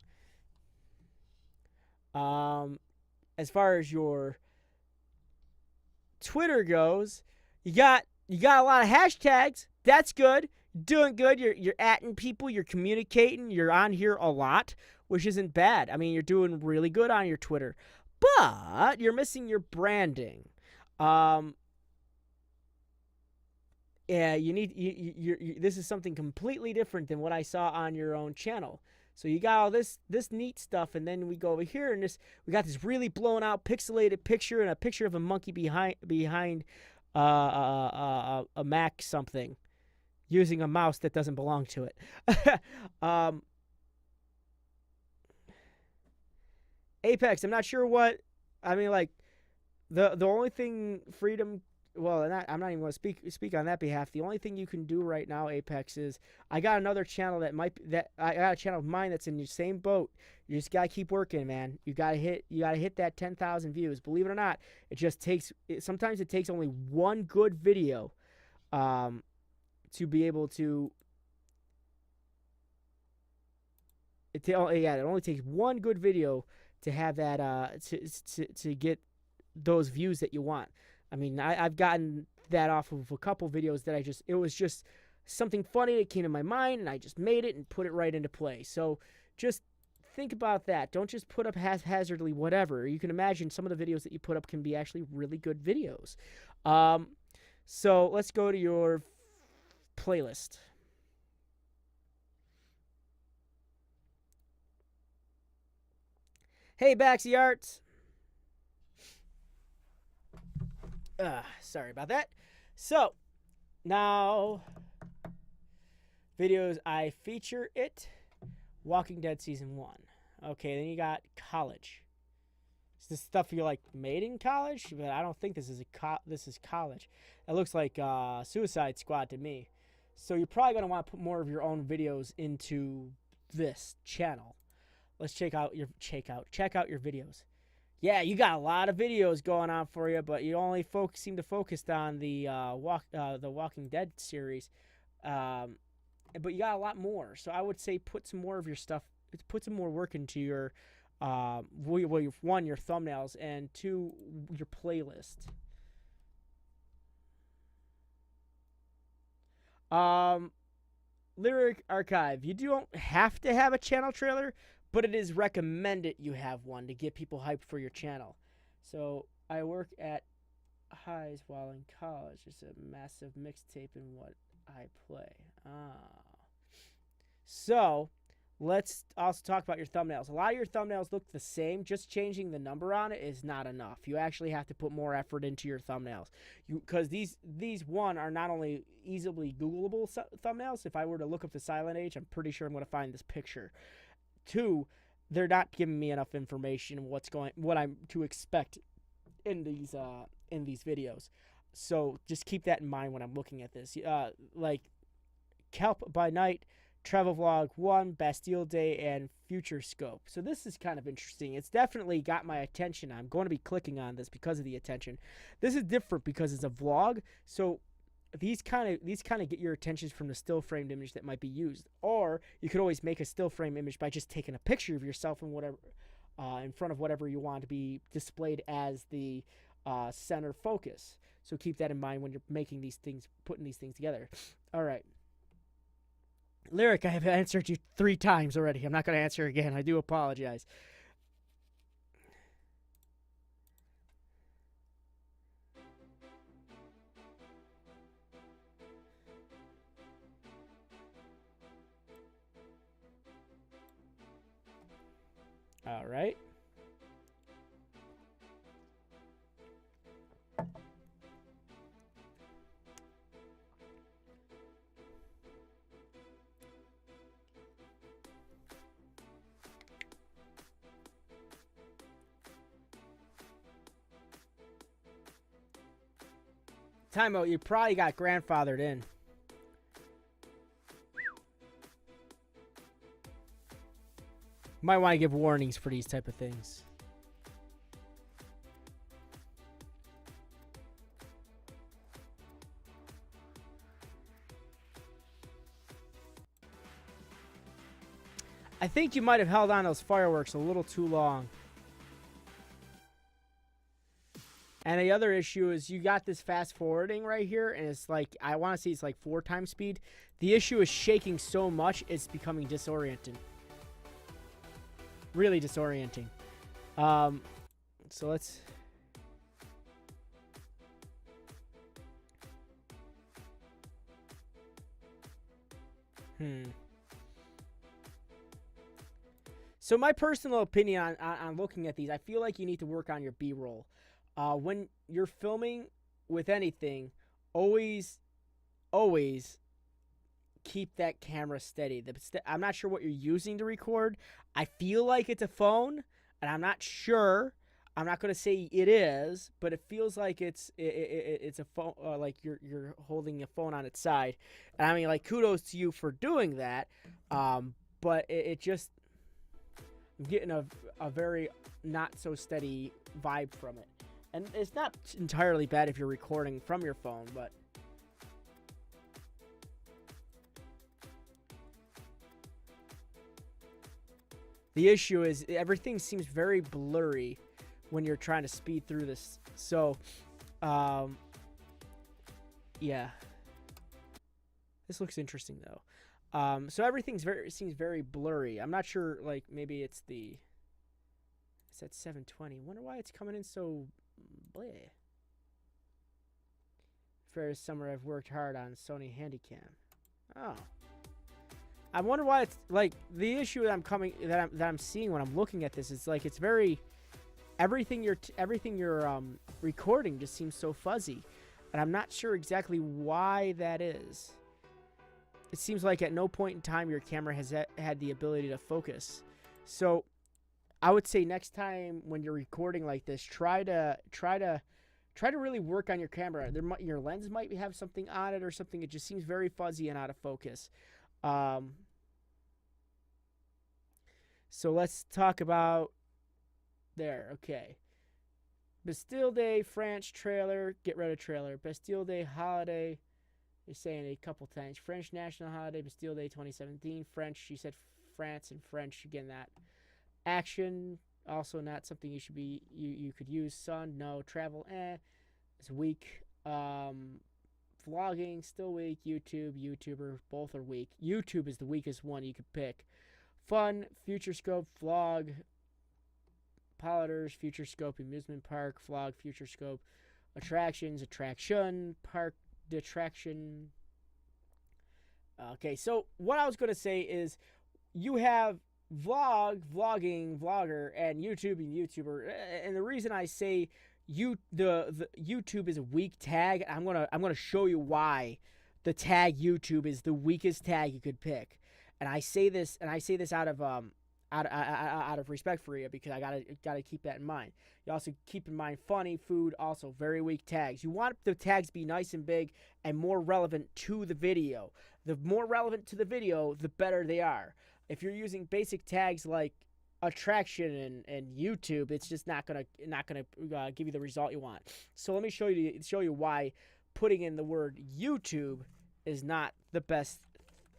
Speaker 1: As far as your Twitter goes, you got a lot of hashtags. That's good. Doing good. You're atting people. You're communicating. You're on here a lot, which isn't bad. I mean, you're doing really good on your Twitter, but you're missing your branding. Yeah, you need this is something completely different than what I saw on your own channel. So you got all this neat stuff, and then we go over here, and we got this really blown out pixelated picture and a picture of a monkey behind a Mac something, using a mouse that doesn't belong to it. Apex, I'm not sure what I mean. Like the only thing Freedom. Well, I'm not even going to speak on that behalf. The only thing you can do right now, Apex, is I got another channel I got a channel of mine that's in your same boat. You just gotta keep working, man. You gotta hit that 10,000 views. Believe it or not, sometimes it takes only one good video, to be able to. It only takes one good video to have that to get those views that you want. I mean, I've gotten that off of a couple videos that it was just something funny that came to my mind, and I just made it and put it right into play. So just think about that. Don't just put up haphazardly whatever. You can imagine some of the videos that you put up can be actually really good videos. So let's go to your playlist. Hey, Baxy Arts. Sorry about that. So, now, videos I feature it. Walking Dead Season 1. Okay, then you got college. Is this stuff you like made in college? But I don't think this is college. It looks like Suicide Squad to me. So you're probably going to want to put more of your own videos into this channel. Let's check out your videos. Yeah, you got a lot of videos going on for you, but you only seem to focus on the Walking Dead series. But you got a lot more. So I would say put some more of your stuff, put some more work into your, one, your thumbnails, and two, your playlist. Lyric Archive. You don't have to have a channel trailer, but it is recommended you have one to get people hyped for your channel. So I work at Highs while in college. It's a massive mixtape in what I play. So let's also talk about your thumbnails. A lot of your thumbnails look the same. Just changing the number on it is not enough. You actually have to put more effort into your thumbnails. Because these one are not only easily Googleable thumbnails. If I were to look up the Silent Age, I'm pretty sure I'm going to find this picture. Two, they're not giving me enough information what I'm to expect in these videos. So just keep that in mind when I'm looking at this. Like Kelp by Night, Travel Vlog 1, Bastille Day, and Future Scope. So this is kind of interesting. It's definitely got my attention. I'm going to be clicking on this because of the attention. This is different because it's a vlog. So these kind of get your attention from the still framed image that might be used, or you could always make a still frame image by just taking a picture of yourself in whatever in front of whatever you want to be displayed as the center focus. So keep that in mind when you're making these things, putting these things together. All right, Lyric, I have answered you 3 times already. I'm not going to answer again. I do apologize. All right. Timeout. You probably got grandfathered in. Might want to give warnings for these type of things. I think you might have held on those fireworks a little too long. And the other issue is you got this fast forwarding right here, and it's like, I want to see it's like 4 times speed. The issue is shaking so much, it's becoming disorienting. Really disorienting. So let's... So my personal opinion on looking at these, I feel like you need to work on your B-roll. When you're filming with anything, always keep that camera steady. I'm not sure what you're using to record. I feel like it's a phone, and I'm not sure. I'm not going to say it is, but it feels like it's a phone, like you're holding a phone on its side. And I mean, like, kudos to you for doing that. But it just... I'm getting a very not so steady vibe from it. And it's not entirely bad if you're recording from your phone, but... The issue is everything seems very blurry when you're trying to speed through this. So, yeah. This looks interesting, though. So everything's seems very blurry. I'm not sure, like, maybe it's at 720. Wonder why it's coming in so bleh. For summer, I've worked hard on Sony Handycam. Oh. I wonder why it's, like, the issue that I'm seeing when I'm looking at this is, like, it's very, everything you're recording just seems so fuzzy. And I'm not sure exactly why that is. It seems like at no point in time your camera has had the ability to focus. So I would say next time when you're recording like this, try to really work on your camera. Your lens might have something on it or something. It just seems very fuzzy and out of focus. So let's talk about there. Okay. Bastille Day French trailer. Get rid of trailer. Bastille Day holiday. You're saying it a couple times. French national holiday, Bastille Day 2017. French, you said France and French. Again, that. Action, also not something you should be, you could use. Sun, no. Travel, it's weak. Vlogging, still weak. YouTuber, both are weak. YouTube is the weakest one you could pick. Fun, Future Scope, vlog. Politers, Future Scope, amusement park, vlog, Future Scope. Attractions, attraction, park, detraction. Okay, so what I was going to say is you have vlogging, vlogger, and YouTube and YouTuber. And the reason I say the YouTube is a weak tag, I'm gonna show you why the tag YouTube is the weakest tag you could pick. And I say this out of respect for you, because I gotta keep that in mind. You also keep in mind funny, food, also very weak tags. You want the tags to be nice and big and more relevant to the video. The more relevant to the video, the better they are. If you're using basic tags like attraction and YouTube, it's just not gonna give you the result you want. So let me show you why putting in the word YouTube is not the best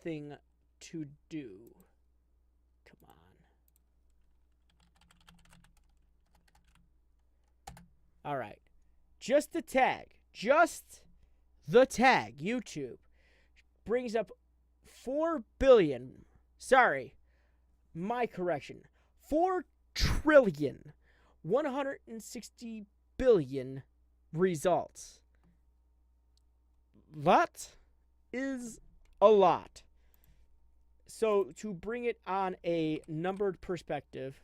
Speaker 1: thing to do. All right, just the tag YouTube brings up 4 billion. Sorry, my correction. 4 trillion 160 billion results. That is a lot. So to bring it on a numbered perspective,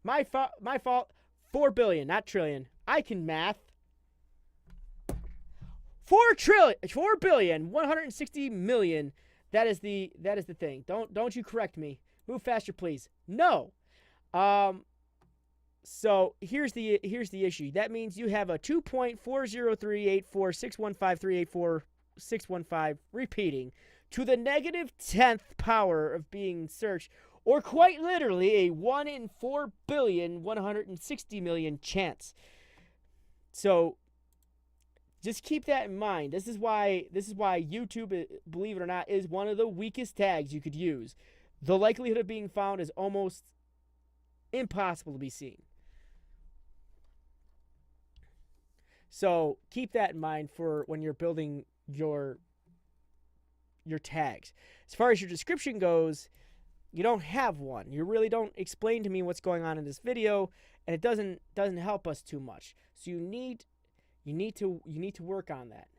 Speaker 1: my fault. 4 billion, not trillion. I can math. 4 billion 160 million. That is the thing. Don't you correct me. Move faster, please. No. So here's the issue. That means you have a 2.40384615384 repeating to the negative 10th power of being searched, or quite literally a 1 in 4,160,000,000 chance. So just keep that in mind. This is why YouTube, believe it or not, is one of the weakest tags you could use. The likelihood of being found is almost impossible to be seen. So keep that in mind for when you're building your tags. As far as your description goes, you don't have one. You really don't explain to me what's going on in this video, and it doesn't help us too much. So you need to work on that.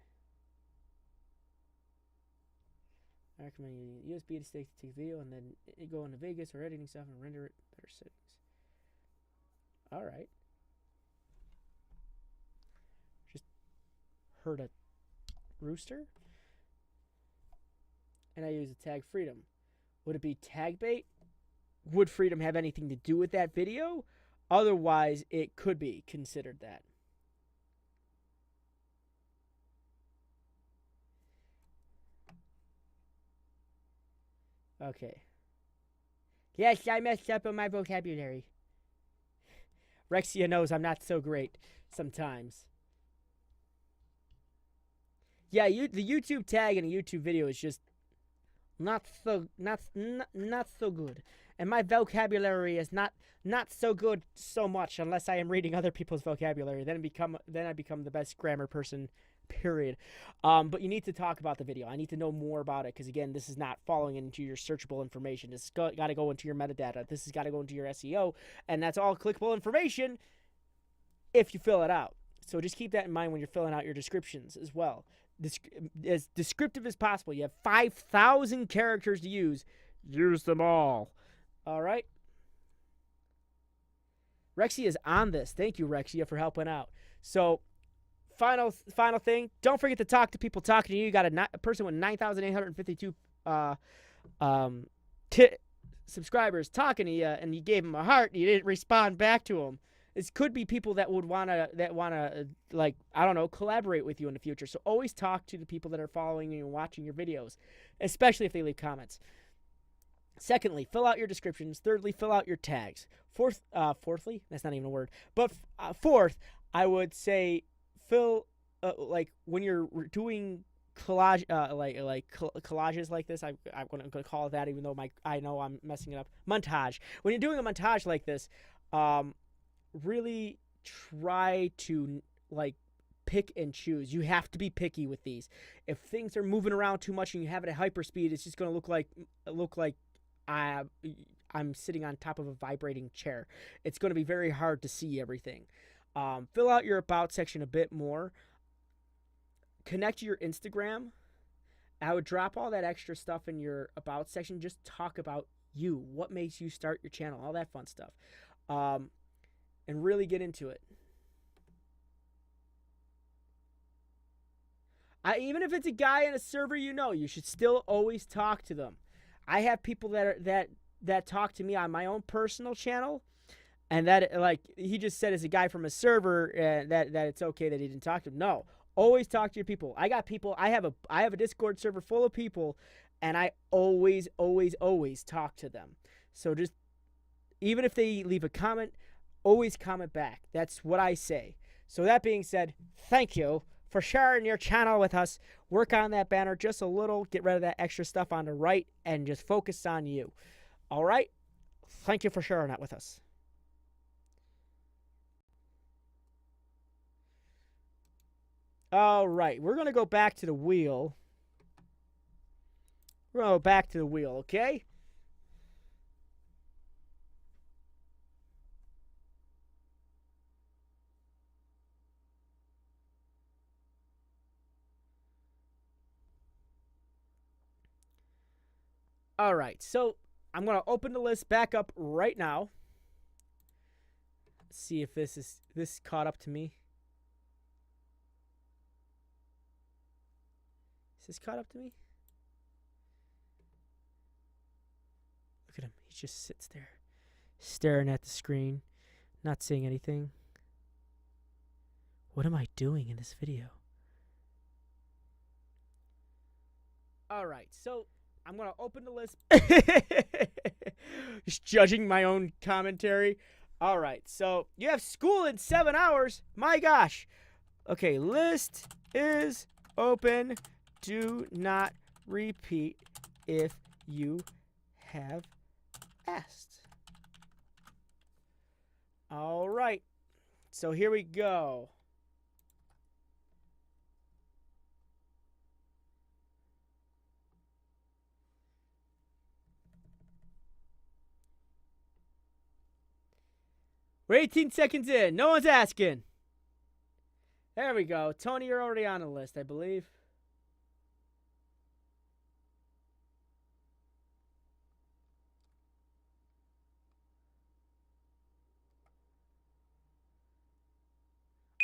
Speaker 1: I recommend you USB to take video and then go into Vegas or editing stuff and render it better settings. All right. Just heard a rooster. And I use the tag freedom. Would it be tag bait? Would freedom have anything to do with that video? Otherwise, it could be considered that. Okay. Yes, I messed up on my vocabulary. Rexia knows I'm not so great sometimes. Yeah, the YouTube tag in a YouTube video is just not so good, and my vocabulary is not so good so much unless I am reading other people's vocabulary. Then I become the best grammar person. Period. But you need to talk about the video. I need to know more about it because, again, this is not falling into your searchable information. This has got to go into your metadata. This has got to go into your SEO, and that's all clickable information if you fill it out. So just keep that in mind when you're filling out your descriptions as well. As descriptive as possible. You have 5,000 characters to use. Use them all. All right? Rexia is on this. Thank you, Rexia, for helping out. So final thing, don't forget to talk to people talking to you. You got a person with 9,852 subscribers talking to you, and you gave him a heart and you didn't respond back to him. This could be people that would wanna like, I don't know, collaborate with you in the future. So always talk to the people that are following you and watching your videos, especially if they leave comments. Secondly, fill out your descriptions. Thirdly, fill out your tags. Fourthly, that's not even a word. But fourth, I would say like when you're doing collages like this, I'm going to call it that, even though I know I'm messing it up. Montage. When you're doing a montage like this, really try to like pick and choose. You have to be picky with these. If things are moving around too much and you have it at hyperspeed, it's just going to look like I'm sitting on top of a vibrating chair. It's going to be very hard to see everything. Fill out your about section a bit more. Connect to your Instagram. I would drop all that extra stuff in your about section. Just talk about you. What makes you start your channel? All that fun stuff. And really get into it. Even if it's a guy in a server you should still always talk to them. I have people that talk to me on my own personal channel, and that, like he just said, as a guy from a server, that it's okay that he didn't talk to him. No, always talk to your people. I got people. I have a Discord server full of people, and I always talk to them. So just, even if they leave a comment, always comment back. That's what I say. So that being said, thank you for sharing your channel with us. Work on that banner just a little. Get rid of that extra stuff on the right and just focus on you. All right? Thank you for sharing that with us. All right. We're going to go back to the wheel. We're going to go back to the wheel, okay? All right, so I'm going to open the list back up right now. See if this caught up to me. Is this caught up to me? Look at him. He just sits there, staring at the screen, Not seeing anything. What am I doing in this video? All right, so I'm going to open the list. Just judging my own commentary. All right, so you have school in 7 hours. My gosh. Okay, list is open. Do not repeat if you have asked. All right, so here we go. We're 18 seconds in. No one's asking. There we go. Tony, you're already on the list, I believe.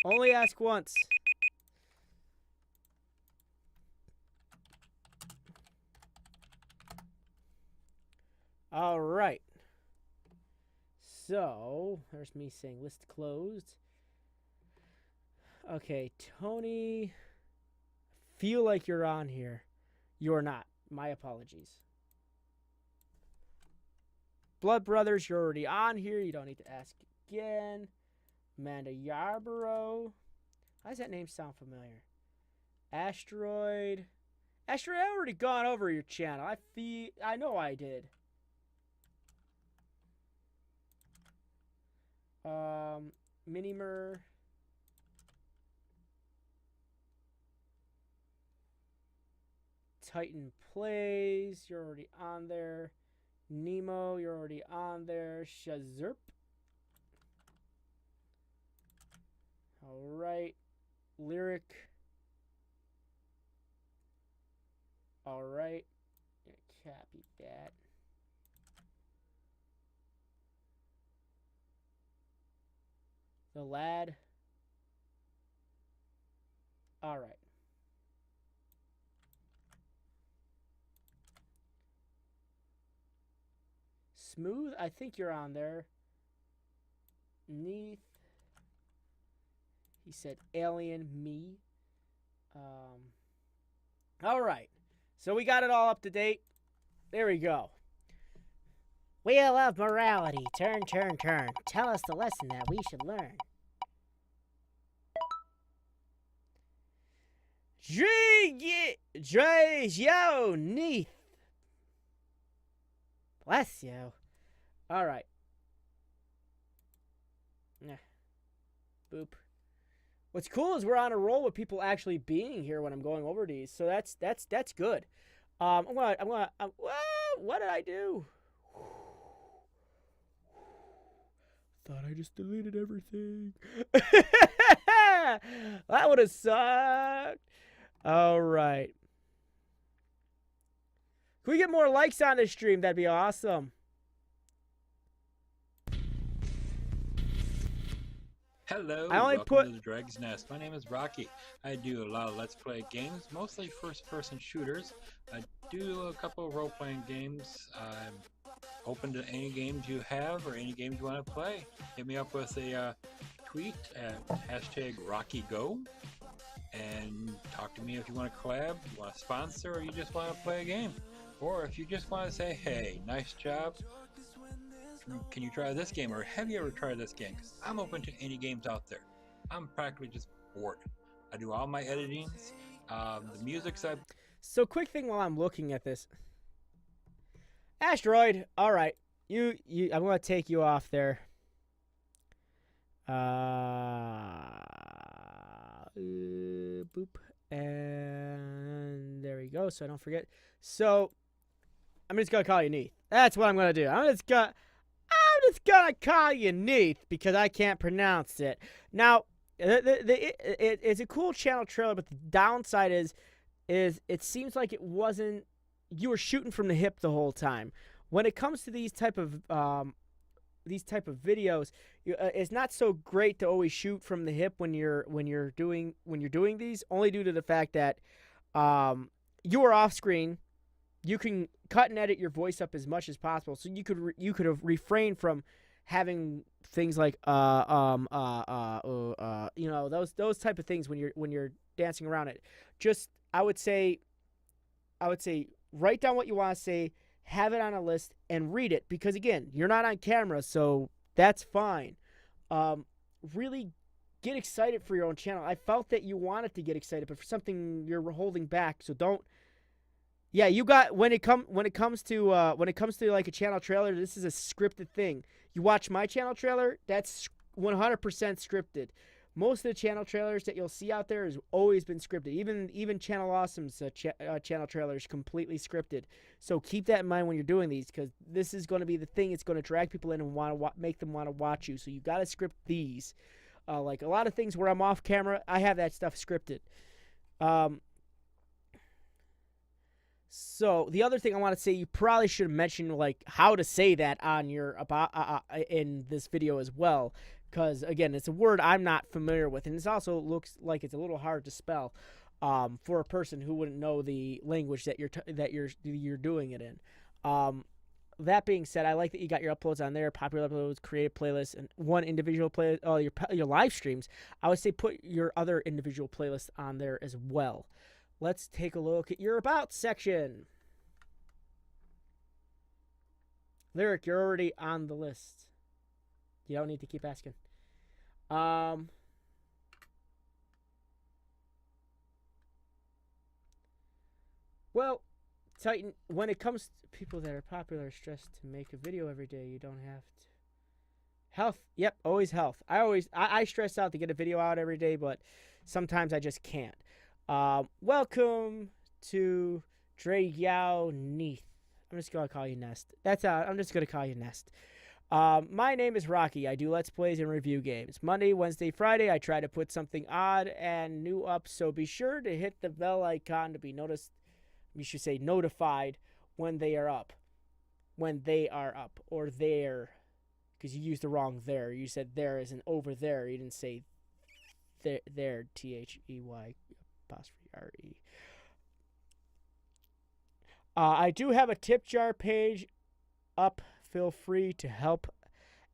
Speaker 1: Only ask once. All right. So, there's me saying list closed. Okay, Tony, feel like you're on here. You're not. My apologies. Blood Brothers, you're already on here. You don't need to ask again. Amanda Yarborough. Why does that name sound familiar? Asteroid. Asteroid, I've already gone over your channel. I know I did. Minimer. Titan Plays, you're already on there. Nemo, you're already on there. Shazerp. Alright. Lyric. Alright. Copy that. The Lad. Alright. Smooth, I think you're on there. Neath. He said alien me. All right. So we got it all up to date. There we go. Wheel of morality. Turn, turn, turn. Tell us the lesson that we should learn. Yo, Neath. Bless you. All right. Boop. What's cool is we're on a roll with people actually being here when I'm going over these, so that's good. What did I do? Thought I just deleted everything. That would have sucked. All right. Can we get more likes on this stream? That'd be awesome.
Speaker 6: Hello,
Speaker 1: I only
Speaker 6: welcome to the Dragon's Nest. My name is Rocky. I do a lot of Let's Play games, mostly first-person shooters. I do a couple of role-playing games. I'm open to any games you have or any games you want to play. Hit me up with a tweet at #RockyGo and talk to me if you want to collab, you want to sponsor, or you just want to play a game. Or if you just want to say, hey, nice job, can you try this game, or have you ever tried this game? 'Cause I'm open to any games out there. I'm practically just bored. I do all my editings, the music's
Speaker 1: So quick thing while I'm looking at this. Asteroid, all right. I'm going to take you off there. Boop. And there we go, so I don't forget. So I'm just going to call you Neath. That's what I'm going to do. I'm just going to call you Neath because I can't pronounce it. Now, it's a cool channel trailer, but the downside is it seems like it wasn't, you were shooting from the hip the whole time. When it comes to these type of videos, it's not so great to always shoot from the hip when you're doing these, only due to the fact that you are off screen. You can cut and edit your voice up as much as possible, so you could have refrained from having things like you know, those type of things when you're dancing around it. Just I would say write down what you want to say, have it on a list, and read it, because again, you're not on camera, so that's fine. Really get excited for your own channel. I felt that you wanted to get excited, but for something you're holding back. So don't. Yeah, you got when it comes to like a channel trailer, this is a scripted thing. You watch my channel trailer, that's 100% scripted. Most of the channel trailers that you'll see out there has always been scripted. Even Channel Awesome's channel trailer is completely scripted. So keep that in mind when you're doing these, because this is going to be the thing. It's going to drag people in and make them want to watch you. So you got to script these. Like a lot of things where I'm off camera, I have that stuff scripted. So the other thing I want to say, you probably should have mentioned like how to say that on your in this video as well, because again, it's a word I'm not familiar with, and this also looks like it's a little hard to spell for a person who wouldn't know the language that you're doing it in. That being said, I like that you got your uploads on there, popular uploads, creative playlists, and one individual play. Your live streams. I would say put your other individual playlists on there as well. Let's take a look at your About section. Lyric, you're already on the list. You don't need to keep asking. Well, Titan, when it comes to people that are popular, stressed to make a video every day, you don't have to. Health, yep, always health. I stress out to get a video out every day, but sometimes I just can't. Welcome to Dre Yao Neath. I'm just gonna call you Nest. I'm just gonna call you Nest. My name is Rocky. I do Let's Plays and review games. Monday, Wednesday, Friday, I try to put something odd and new up, so be sure to hit the bell icon to be noticed. You should say notified when they are up. When they are up. Or there. Because you used the wrong there. You said there as in over there. You didn't say there. T-H-E-Y apostrophe R-E. I do have a tip jar page up. Feel free to help.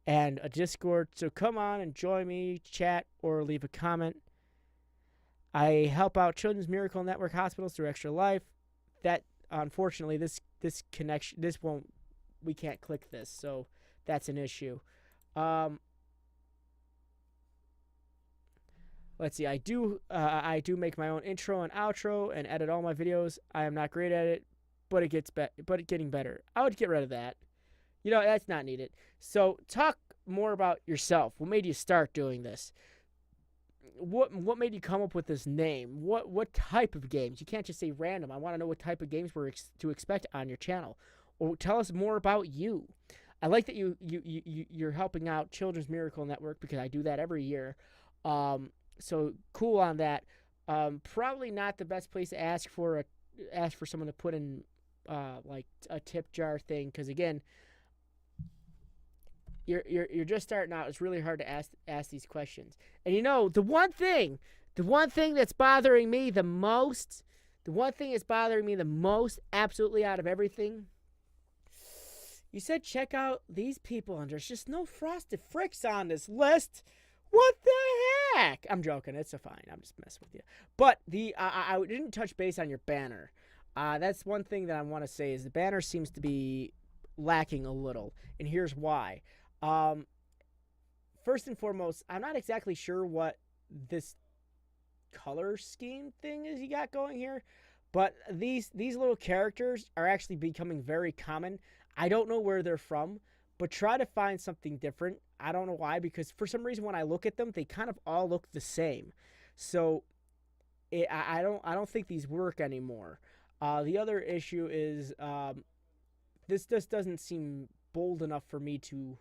Speaker 1: And a Discord. So come on and join me, chat, or leave a comment. I help out Children's Miracle Network hospitals through Extra Life. That unfortunately this connection we can't click this, so that's an issue. Let's see. I do make my own intro and outro and edit all my videos. I am not great at it, but it's getting better. I would get rid of that. You know, that's not needed. So talk more about yourself. What made you start doing this? What made you come up with this name? What type of games? You can't just say random. I want to know what type of games we're to expect on your channel. Or tell us more about you. I like that you're helping out Children's Miracle Network, because I do that every year. So cool on that. Probably not the best place to ask for someone to put in like a tip jar thing, because again, you're just starting out. It's really hard to ask these questions. And you know, the one thing that's bothering me the most, absolutely out of everything, you said check out these people, and there's just no Frosted Fricks on this list. What the heck? I'm joking. It's fine. I'm just messing with you. But I didn't touch base on your banner. That's one thing that I want to say is the banner seems to be lacking a little, and here's why. First and foremost, I'm not exactly sure what this color scheme thing is you got going here, but these little characters are actually becoming very common. I don't know where they're from, but try to find something different. I don't know why, because for some reason when I look at them, they kind of all look the same. So I don't think these work anymore. The other issue is this just doesn't seem bold enough for me to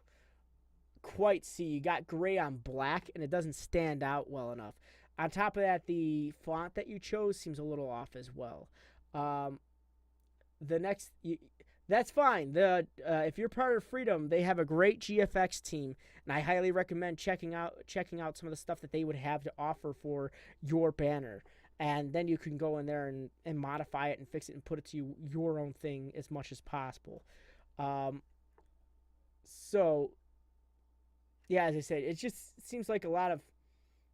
Speaker 1: quite see. You got gray on black, and it doesn't stand out well enough. On top of that, the font that you chose seems a little off as well. That's fine. If you're part of Freedom, they have a great GFX team, and I highly recommend checking out some of the stuff that they would have to offer for your banner. And then you can go in there and modify it and fix it and put it to your own thing as much as possible. So yeah, as I said, it just seems like a lot of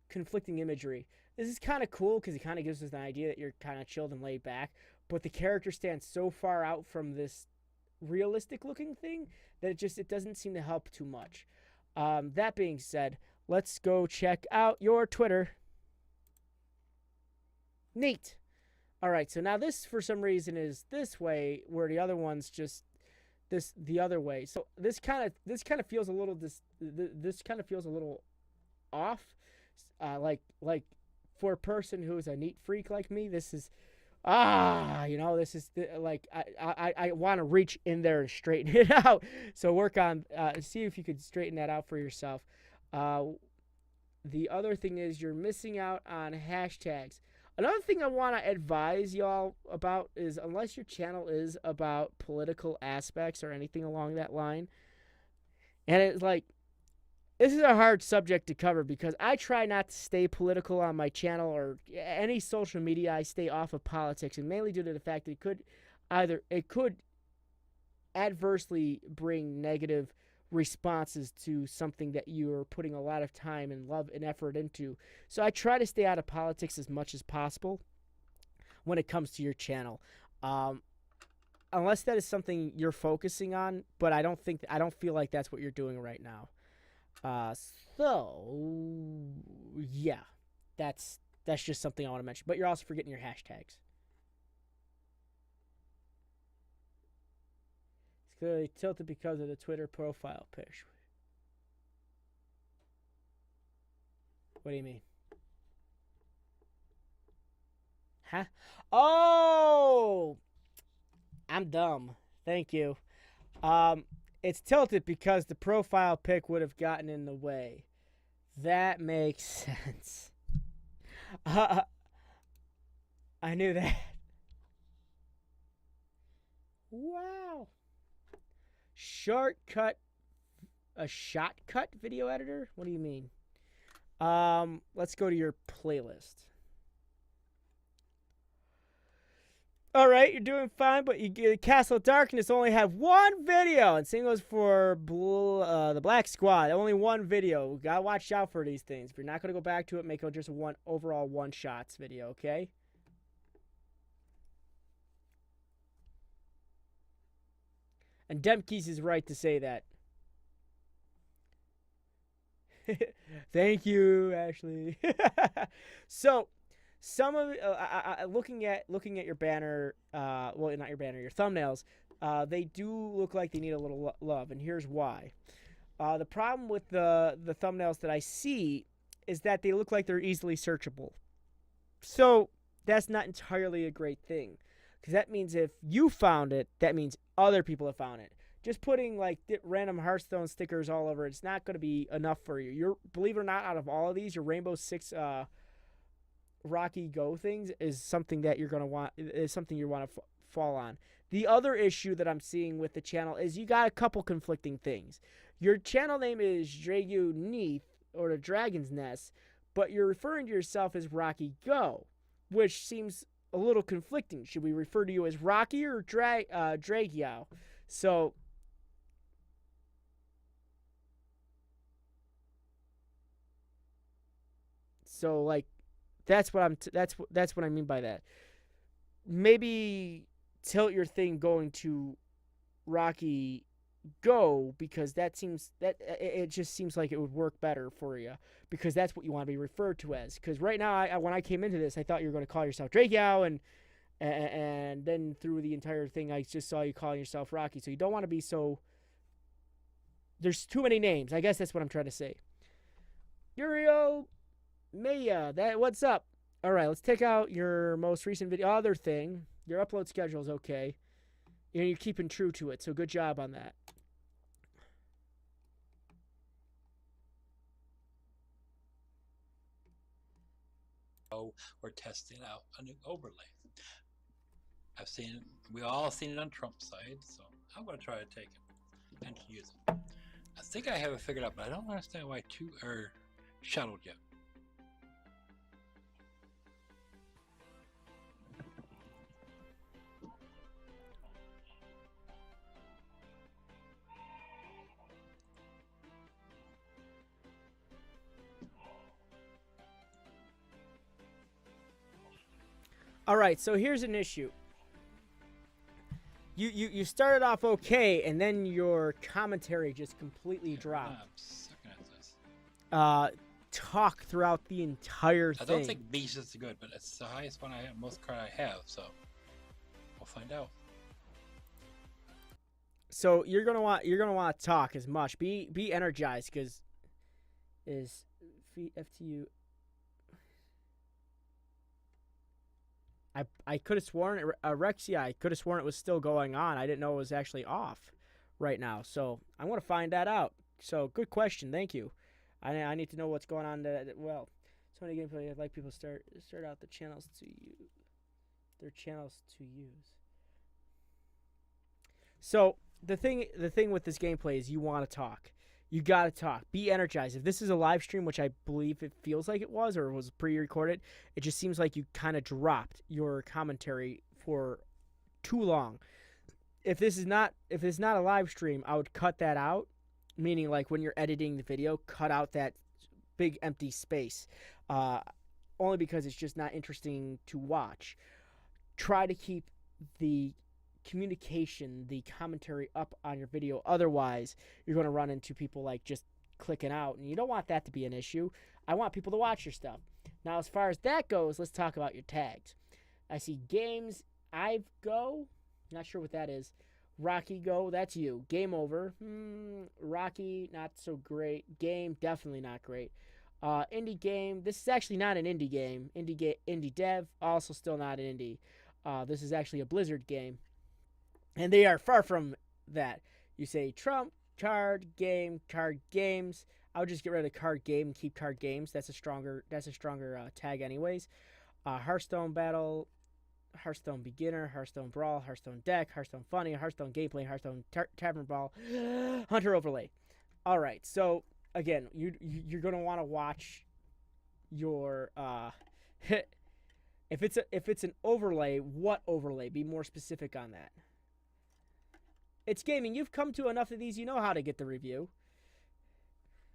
Speaker 1: conflicting imagery. This is kind of cool because it kind of gives us an idea that you're kind of chilled and laid back, but the character stands so far out from this realistic looking thing that it doesn't seem to help too much. That being said, let's go check out your Twitter. Neat. All right, so now this for some reason is this way, where the other one's just the other way. So this kind of feels a little this kind of feels a little off. Like for a person who is a neat freak like me, this is this is like I want to reach in there and straighten it out. So work on see if you could straighten that out for yourself. The other thing is you're missing out on hashtags. Another thing I want to advise y'all about is, unless your channel is about political aspects or anything along that line, and it's like, this is a hard subject to cover because I try not to stay political on my channel or any social media. I stay off of politics, and mainly due to the fact that it could adversely bring negative responses to something that you're putting a lot of time and love and effort into. So I try to stay out of politics as much as possible when it comes to your channel. Unless that is something you're focusing on, but I don't feel like that's what you're doing right now. So yeah, that's just something I want to mention. But you're also forgetting your hashtags. It's clearly tilted because of the Twitter profile picture. What do you mean? Huh? Oh, I'm dumb. Thank you. It's tilted because the profile pic would have gotten in the way. That makes sense. I knew that. Wow. A shortcut video editor? What do you mean? Let's go to your playlist. All right, you're doing fine, but Castle of Darkness only have one video, and same goes for the Black Squad. Only one video. We gotta watch out for these things. If you're not gonna go back to it, make it just a overall one shots video, okay? And Demkeys is right to say that. Thank you, Ashley. So, some of looking at your banner, well, not your banner, your thumbnails, they do look like they need a little love, and here's why. The problem with the thumbnails that I see is that they look like they're easily searchable. So that's not entirely a great thing, because that means if you found it, that means other people have found it. Just putting like random Hearthstone stickers all over it's not going to be enough for you. Believe it or not, out of all of these, your Rainbow Six Rocky Go things is something that you're going to want, is something you want to fall on. The other issue that I'm seeing with the channel is you got a couple conflicting things. Your channel name is Dragu Neath, or the Dragon's Nest, but you're referring to yourself as Rocky Go, which seems a little conflicting. Should we refer to you as Rocky or Dragyao? So like that's what I mean by that. Maybe tilt your thing going to Rocky Go, because it just seems like it would work better for you, because that's what you want to be referred to as. Because right now, when I came into this, I thought you were going to call yourself Dragyao, and then through the entire thing, I just saw you calling yourself Rocky. So you don't want to be so. There's too many names. I guess that's what I'm trying to say. Uriel Maya, what's up? All right, let's take out your most recent video. Other thing, your upload schedule is okay. You're keeping true to it, so good job on that.
Speaker 6: We're testing out a new overlay. We all seen it on Trump's side, so I'm going to try to take it and use it. I think I have it figured out, but I don't understand why two are shadowed yet.
Speaker 1: All right, so here's an issue. You started off okay, and then your commentary just completely dropped.
Speaker 6: I'm sucking at this.
Speaker 1: Talk throughout the entire thing.
Speaker 6: I don't think beast is good, but it's the highest one I have, most card I have, so we'll find out.
Speaker 1: So you're gonna want to talk as much. Be energized, because is FTU. I could have sworn Rexia. I could have sworn it was still going on. I didn't know it was actually off right now. So I'm gonna find that out. So good question. Thank you. I need to know what's going on. Well, so many gameplay. I'd like people start out their channels to use. So the thing with this gameplay is you want to talk. You got to talk. Be energized. If this is a live stream, which I believe it feels like it was, or was pre-recorded, it just seems like you kind of dropped your commentary for too long. If this is not a live stream, I would cut that out, meaning like when you're editing the video, cut out that big empty space, only because it's just not interesting to watch. Try to keep the communication, the commentary up on your video. Otherwise, you're going to run into people like just clicking out, and you don't want that to be an issue. I want people to watch your stuff. Now, as far as that goes, let's talk about your tags. I see games, I've go, not sure what that is. Rocky go, that's you. Game over. Rocky, not so great. Game, definitely not great. Indie game, this is actually not an indie game. Indie dev, also still not an indie. This is actually a Blizzard game. And they are far from that. You say Trump, card game, card games. I would just get rid of card game and keep card games. That's a stronger tag anyways. Hearthstone battle, Hearthstone beginner, Hearthstone brawl, Hearthstone deck, Hearthstone funny, Hearthstone gameplay, Hearthstone tavern brawl, hunter overlay. All right. So again, you're gonna want to watch your if it's an overlay, what overlay? Be more specific on that. It's gaming. You've come to enough of these. You know how to get the review.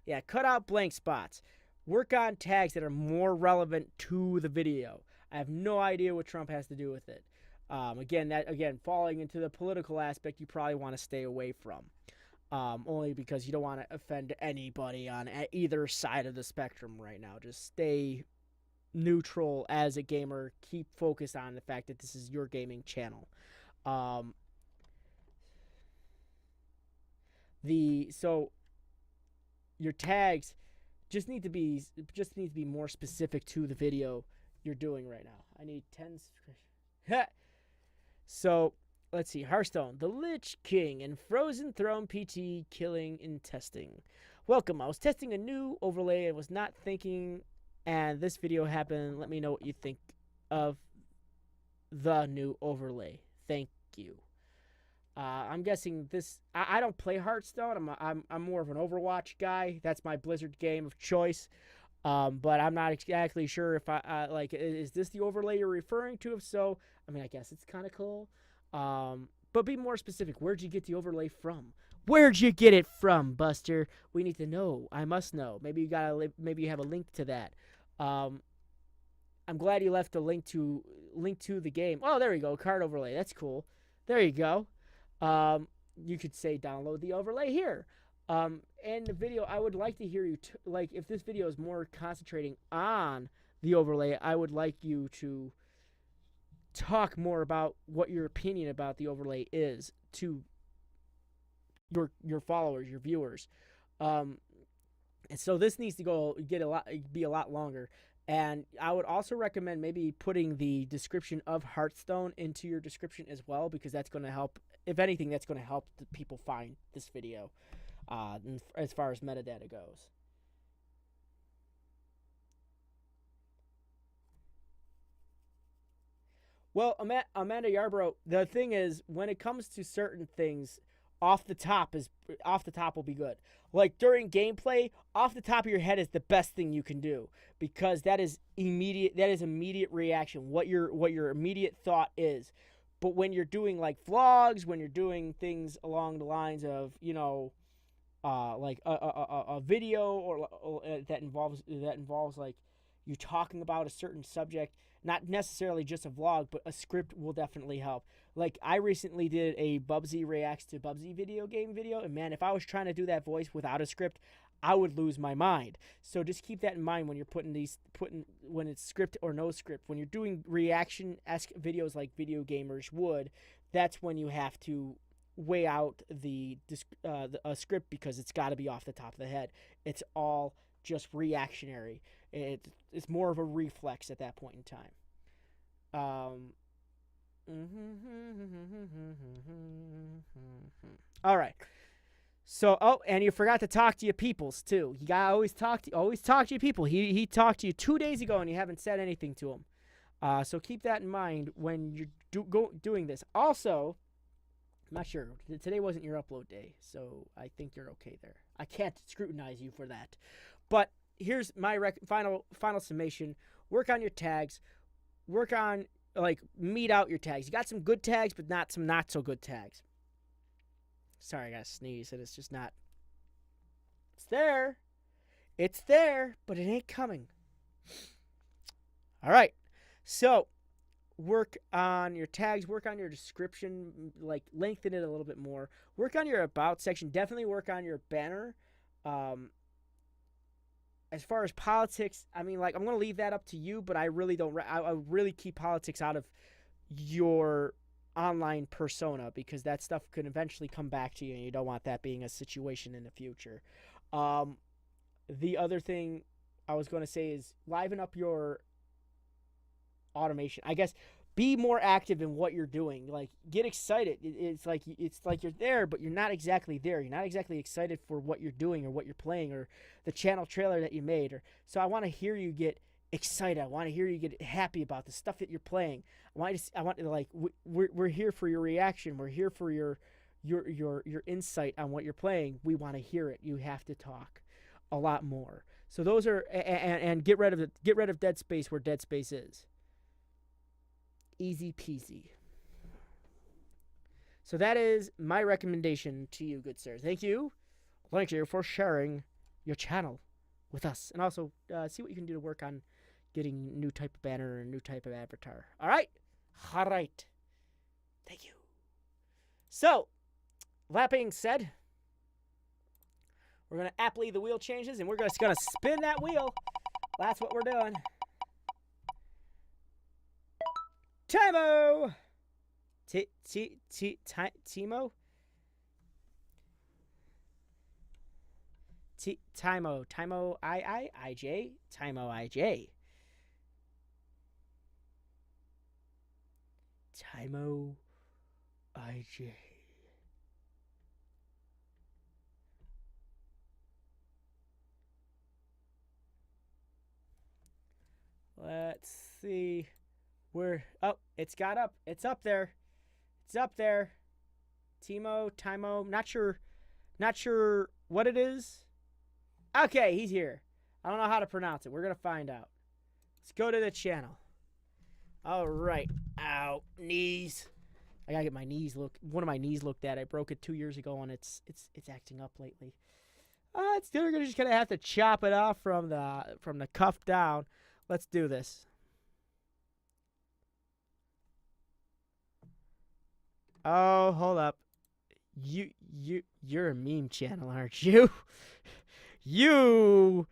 Speaker 1: Yeah, cut out blank spots. Work on tags that are more relevant to the video. I have no idea what Trump has to do with it. Again, falling into the political aspect, you probably want to stay away from. Only because you don't want to offend anybody on either side of the spectrum right now. Just stay neutral as a gamer. Keep focused on the fact that this is your gaming channel. So your tags just need to be more specific to the video you're doing right now. I need 10. So let's see. Hearthstone, the Lich King, and Frozen Throne PT killing and testing. Welcome. I was testing a new overlay and was not thinking, and this video happened. Let me know what you think of the new overlay. Thank you. I'm guessing this. I don't play Hearthstone. I'm more of an Overwatch guy. That's my Blizzard game of choice. But I'm not exactly sure if I like. Is this the overlay you're referring to? If so, I mean, I guess it's kind of cool. But be more specific. Where'd you get the overlay from? Where'd you get it from, Buster? We need to know. I must know. Maybe you have a link to that. I'm glad you left a link to the game. Oh, there we go. Card overlay. That's cool. There you go. You could say download the overlay here. In the video, I would like to hear you, like, if this video is more concentrating on the overlay, I would like you to talk more about what your opinion about the overlay is to your followers, your viewers. And so this needs to be a lot longer. And I would also recommend maybe putting the description of Hearthstone into your description as well, because that's going to help. If anything, that's going to help the people find this video as far as metadata goes. Well, Amanda Yarbrough, the thing is, when it comes to certain things, off the top will be good. Like during gameplay, off the top of your head is the best thing you can do, because that is immediate reaction, what your immediate thought is. But when you're doing like vlogs, when you're doing things along the lines of, like a video or that involves like you talking about a certain subject, not necessarily just a vlog, but a script will definitely help. Like, I recently did a Bubsy reacts to Bubsy video game video, and man, if I was trying to do that voice without a script, I would lose my mind. So just keep that in mind when you're when it's script or no script. When you're doing reaction-esque videos like video gamers would, that's when you have to weigh out a script, because it's got to be off the top of the head. It's all just reactionary. It's more of a reflex at that point in time. All right. So, and you forgot to talk to your peoples too. You gotta always talk to your people. He talked to you 2 days ago and you haven't said anything to him. So keep that in mind when you're doing this. Also, I'm not sure. Today wasn't your upload day, so I think you're okay there. I can't scrutinize you for that. But here's my final summation. Work on your tags. Work on, meet out your tags. You got some good tags, but not some not so good tags. Sorry, I gotta sneeze, and it's just not. It's there. It's there, but it ain't coming. All right. So, work on your tags. Work on your description. Lengthen it a little bit more. Work on your about section. Definitely work on your banner. As far as politics, I'm going to leave that up to you, but I really don't. I really keep politics out of your online persona, because that stuff could eventually come back to you, and you don't want that being a situation in the future. The other thing I was going to say is liven up your automation. I guess be more active in what you're doing. Get excited. It's like you're there, but you're not exactly there. You're not exactly excited for what you're doing or what you're playing or the channel trailer that you made. So I want to hear you get excited. I want to hear you get happy about the stuff that you're playing. We're here for your reaction. We're here for your insight on what you're playing. We want to hear it. You have to talk a lot more. So those are and get rid of dead space where dead space is. Easy peasy. So that is my recommendation to you, good sir. Thank you for sharing your channel with us, and also see what you can do to work on getting new type of banner and new type of avatar. All right. Thank you. So, that being said, we're gonna aptly the wheel changes, and we're just gonna spin that wheel. That's what we're doing. Timo! Timo? Timo IJ? Timo IJ. Timo IJ. Let's see. It's got up. It's up there. It's up there. Timo. Not sure what it is. Okay, he's here. I don't know how to pronounce it. We're going to find out. Let's go to the channel. All right. Ow. Knees. I got to get my knees one of my knees looked at. I broke it 2 years ago, and it's acting up lately. It's still just going to have to chop it off from the cuff down. Let's do this. Oh, hold up. You're a meme channel, aren't you? You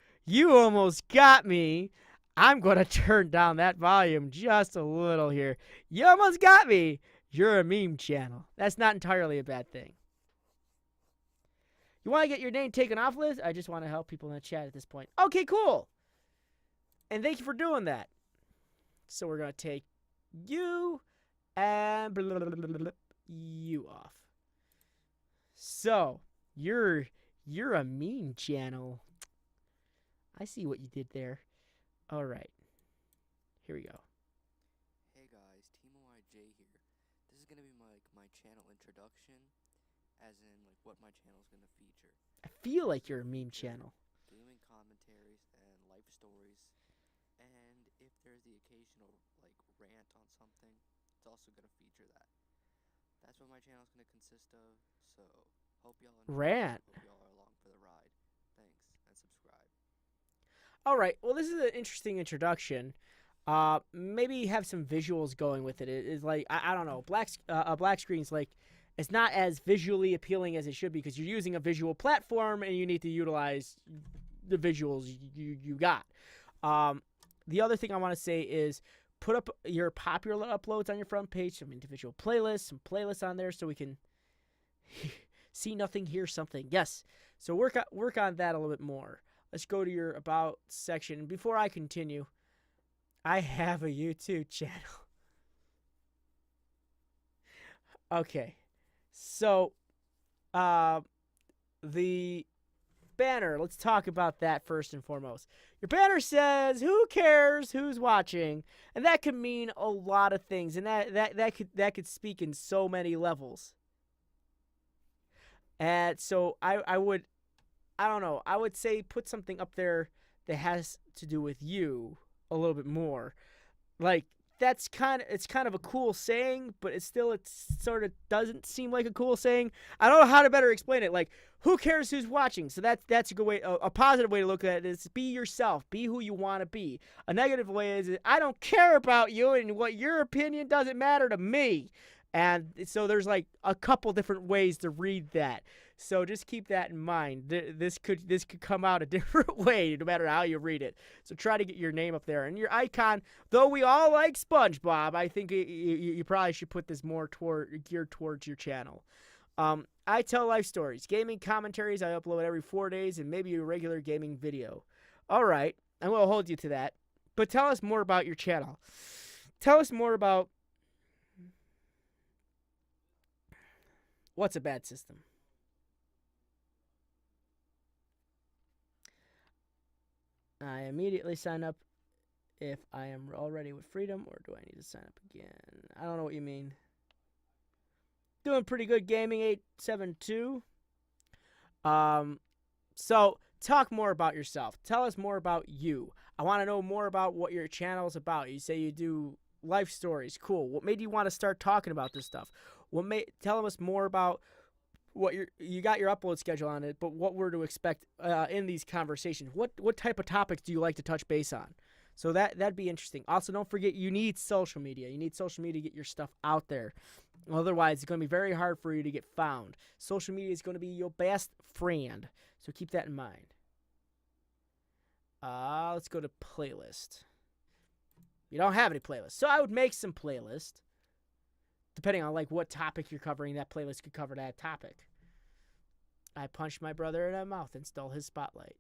Speaker 1: almost got me. I'm going to turn down that volume just a little here. You almost got me. You're a meme channel. That's not entirely a bad thing. You want to get your name taken off, Liz? I just want to help people in the chat at this point. Okay, cool. And thank you for doing that. So we're going to take you and you off. So, you're a meme channel. I see what you did there. All right. Here we go.
Speaker 7: Hey guys, Timo IJ here. This is going to be my channel introduction, as in what my channel is going to feature.
Speaker 1: I feel like you're a meme channel.
Speaker 7: Gaming commentaries and life stories. And if there's the occasional rant on something, it's also going to feature that. That's what my channel is going to consist of. So, hope y'all enjoy.
Speaker 1: Rant.
Speaker 7: Hope y'all are along for the ride. Thanks, and subscribe.
Speaker 1: All right. Well, this is an interesting introduction. Maybe have some visuals going with it. It's like I don't know. A black screen's like it's not as visually appealing as it should be because you're using a visual platform and you need to utilize the visuals you got. The other thing I want to say is put up your popular uploads on your front page, some individual playlists, some playlists on there so we can see nothing, hear something. Yes. So work on that a little bit more. Let's go to your About section. Before I continue, I have a YouTube channel. Okay. So, the banner, let's talk about that first and foremost. Your banner says, who cares who's watching? And that could mean a lot of things. And that could speak in so many levels. And so I don't know. I would say put something up there that has to do with you a little bit more. Like it's kind of a cool saying, but it sort of doesn't seem like a cool saying. I don't know how to better explain it. Like, who cares who's watching? So that's a good way. A positive way to look at it is be yourself, be who you want to be. A negative way is I don't care about you and what your opinion doesn't matter to me. And so there's like a couple different ways to read that. So just keep that in mind. This could come out a different way no matter how you read it. So try to get your name up there. And your icon, though we all like SpongeBob, I think you probably should put this more geared towards your channel. I tell life stories, gaming commentaries I upload every 4 days, and maybe a regular gaming video. All right, I'm going to hold you to that. But tell us more about your channel. Tell us more about what's a bad system. I immediately sign up if I am already with Freedom, or do I need to sign up again? I don't know what you mean. Doing pretty good gaming, 872. So talk more about yourself. Tell us more about you. I want to know more about what your channel is about. You say you do life stories. Cool. What made you want to start talking about this stuff? Tell us more about what you got your upload schedule on it, but what we're to expect in these conversations. What type of topics do you like to touch base on? So that'd be interesting. Also, don't forget you need social media. You need social media to get your stuff out there. Otherwise, it's going to be very hard for you to get found. Social media is going to be your best friend. So keep that in mind. Let's go to playlist. You don't have any playlists. So I would make some playlists. Depending on like what topic you're covering, that playlist could cover that topic. I punched my brother in the mouth and stole his spotlight.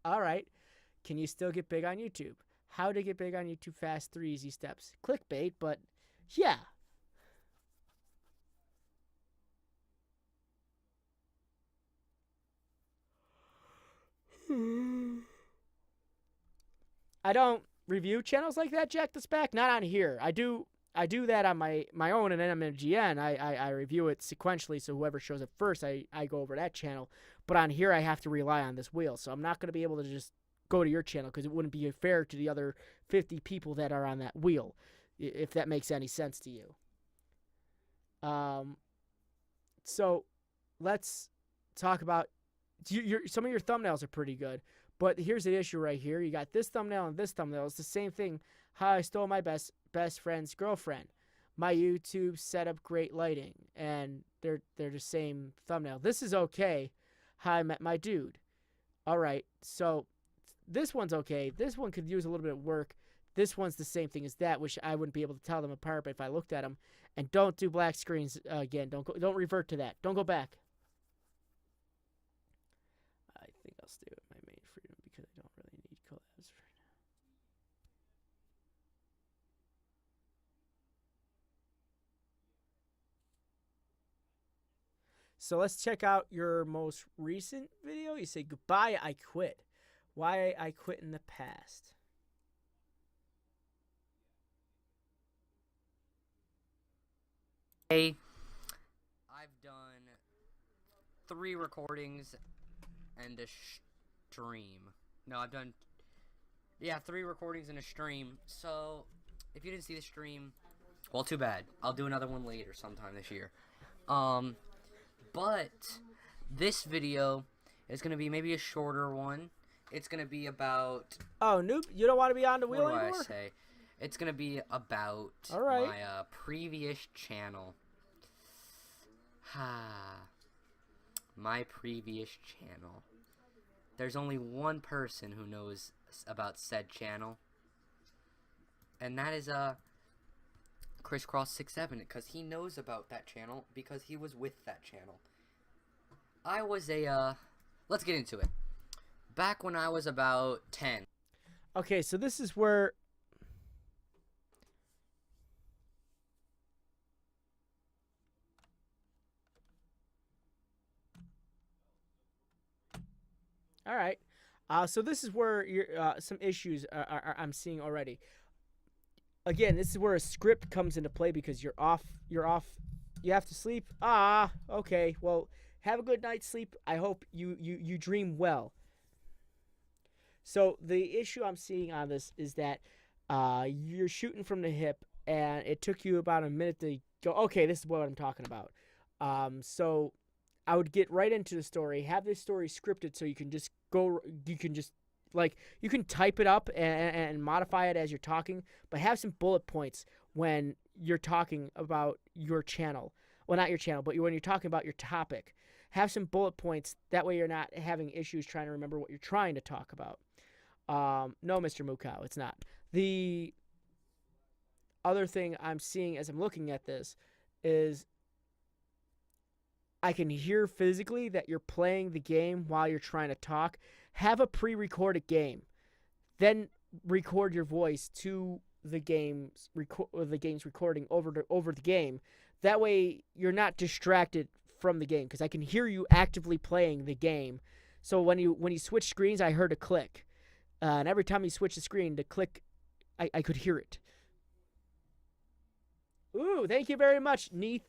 Speaker 1: All right. Can you still get big on YouTube? How to get big on YouTube fast, 3 easy steps. Clickbait, but yeah. I don't review channels like that, Jack the Spack. Not on here. I do that on my own, and then MGN. I review it sequentially, so whoever shows up first, I go over that channel. But on here, I have to rely on this wheel, so I'm not going to be able to just go to your channel because it wouldn't be fair to the other 50 people that are on that wheel, if that makes any sense to you. So let's talk about some of your thumbnails are pretty good, but here's the issue right here. You got this thumbnail and this thumbnail. It's the same thing. How I stole my best friend's girlfriend. My YouTube set up great lighting, and they're the same thumbnail. This is okay. How I met my dude. All right, so this one's okay. This one could use a little bit of work. This one's the same thing as that, which I wouldn't be able to tell them apart, but if I looked at them. And don't do black screens again. Don't revert to that. Don't go back. I think I'll stay with my main Freedom because I don't really need collabs right now. So let's check out your most recent video. You say, goodbye, I quit. Why I quit in the past.
Speaker 8: Hey, I've done 3 recordings and a stream. No, I've done, 3 recordings and a stream. So, if you didn't see the stream, well, too bad. I'll do another one later sometime this year. But this video is going to be maybe a shorter one. It's gonna be about.
Speaker 1: Oh, noob, you don't want to be on the wheel
Speaker 8: What do
Speaker 1: anymore?
Speaker 8: I say? It's gonna be about
Speaker 1: All right.
Speaker 8: my previous channel. My previous channel. There's only one person who knows about said channel, and that is Crisscross67, because he knows about that channel because he was with that channel. I was let's get into it. Back when I was about 10.
Speaker 1: Okay, so this is where... All right. So this is where some issues I'm seeing already. Again, this is where a script comes into play because you're off. You have to sleep. Okay. Well, have a good night's sleep. I hope you dream well. So the issue I'm seeing on this is that you're shooting from the hip, and it took you about a minute to go, okay, this is what I'm talking about. So I would get right into the story, have this story scripted so you can just you can type it up and modify it as you're talking, but have some bullet points when you're talking about your channel. Well, not your channel, but when you're talking about your topic. Have some bullet points. That way you're not having issues trying to remember what you're trying to talk about. No, Mr. Mukau, it's not. The other thing I'm seeing as I'm looking at this is I can hear physically that you're playing the game while you're trying to talk. Have a pre-recorded game. Then record your voice to the game's recording over the game. That way you're not distracted from the game, because I can hear you actively playing the game. So when you switch screens, I heard a click. And every time you switch the screen, the click, I could hear it. Ooh, thank you very much, Neith.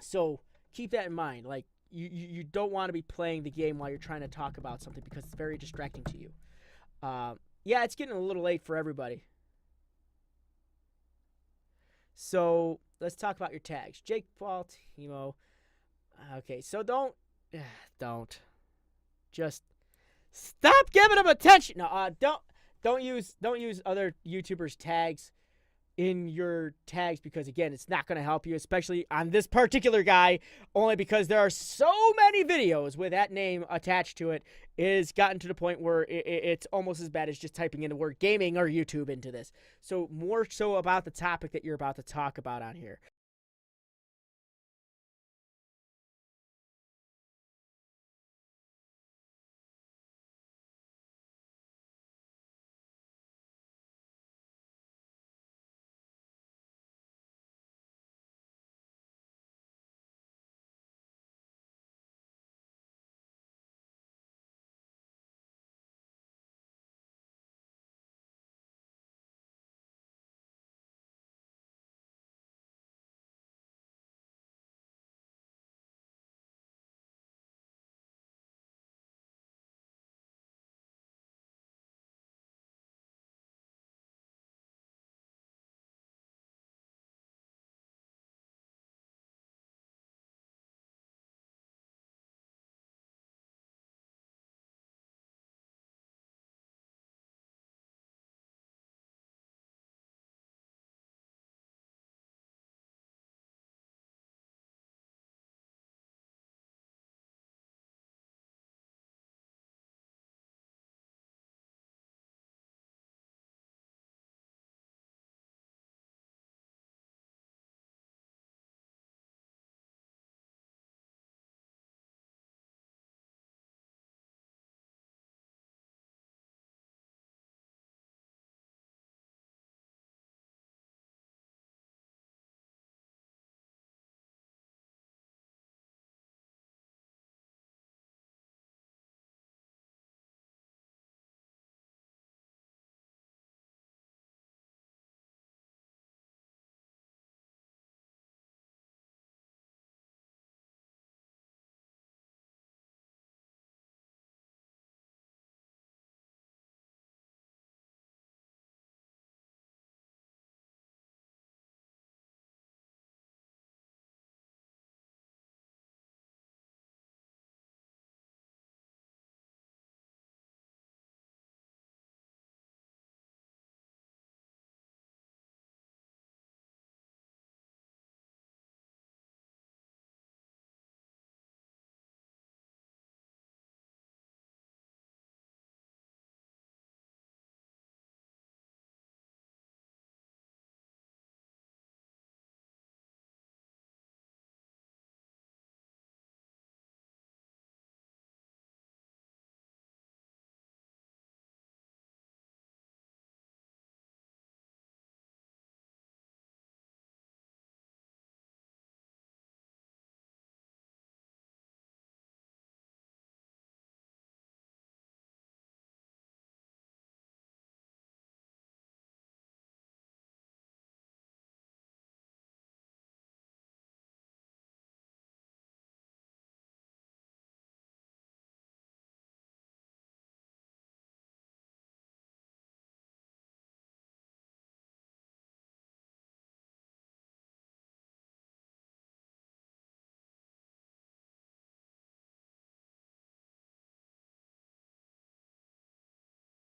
Speaker 1: So keep that in mind. Like, you don't want to be playing the game while you're trying to talk about something because it's very distracting to you. Yeah, it's getting a little late for everybody. So let's talk about your tags. Jake Paul, Timo. Okay, so don't just stop giving them attention. No, don't use other YouTubers' tags in your tags, because again, it's not going to help you, especially on this particular guy, only because there are so many videos with that name attached to it. It has gotten to the point where it's almost as bad as just typing in the word gaming or YouTube into this. So more so about the topic that you're about to talk about on here.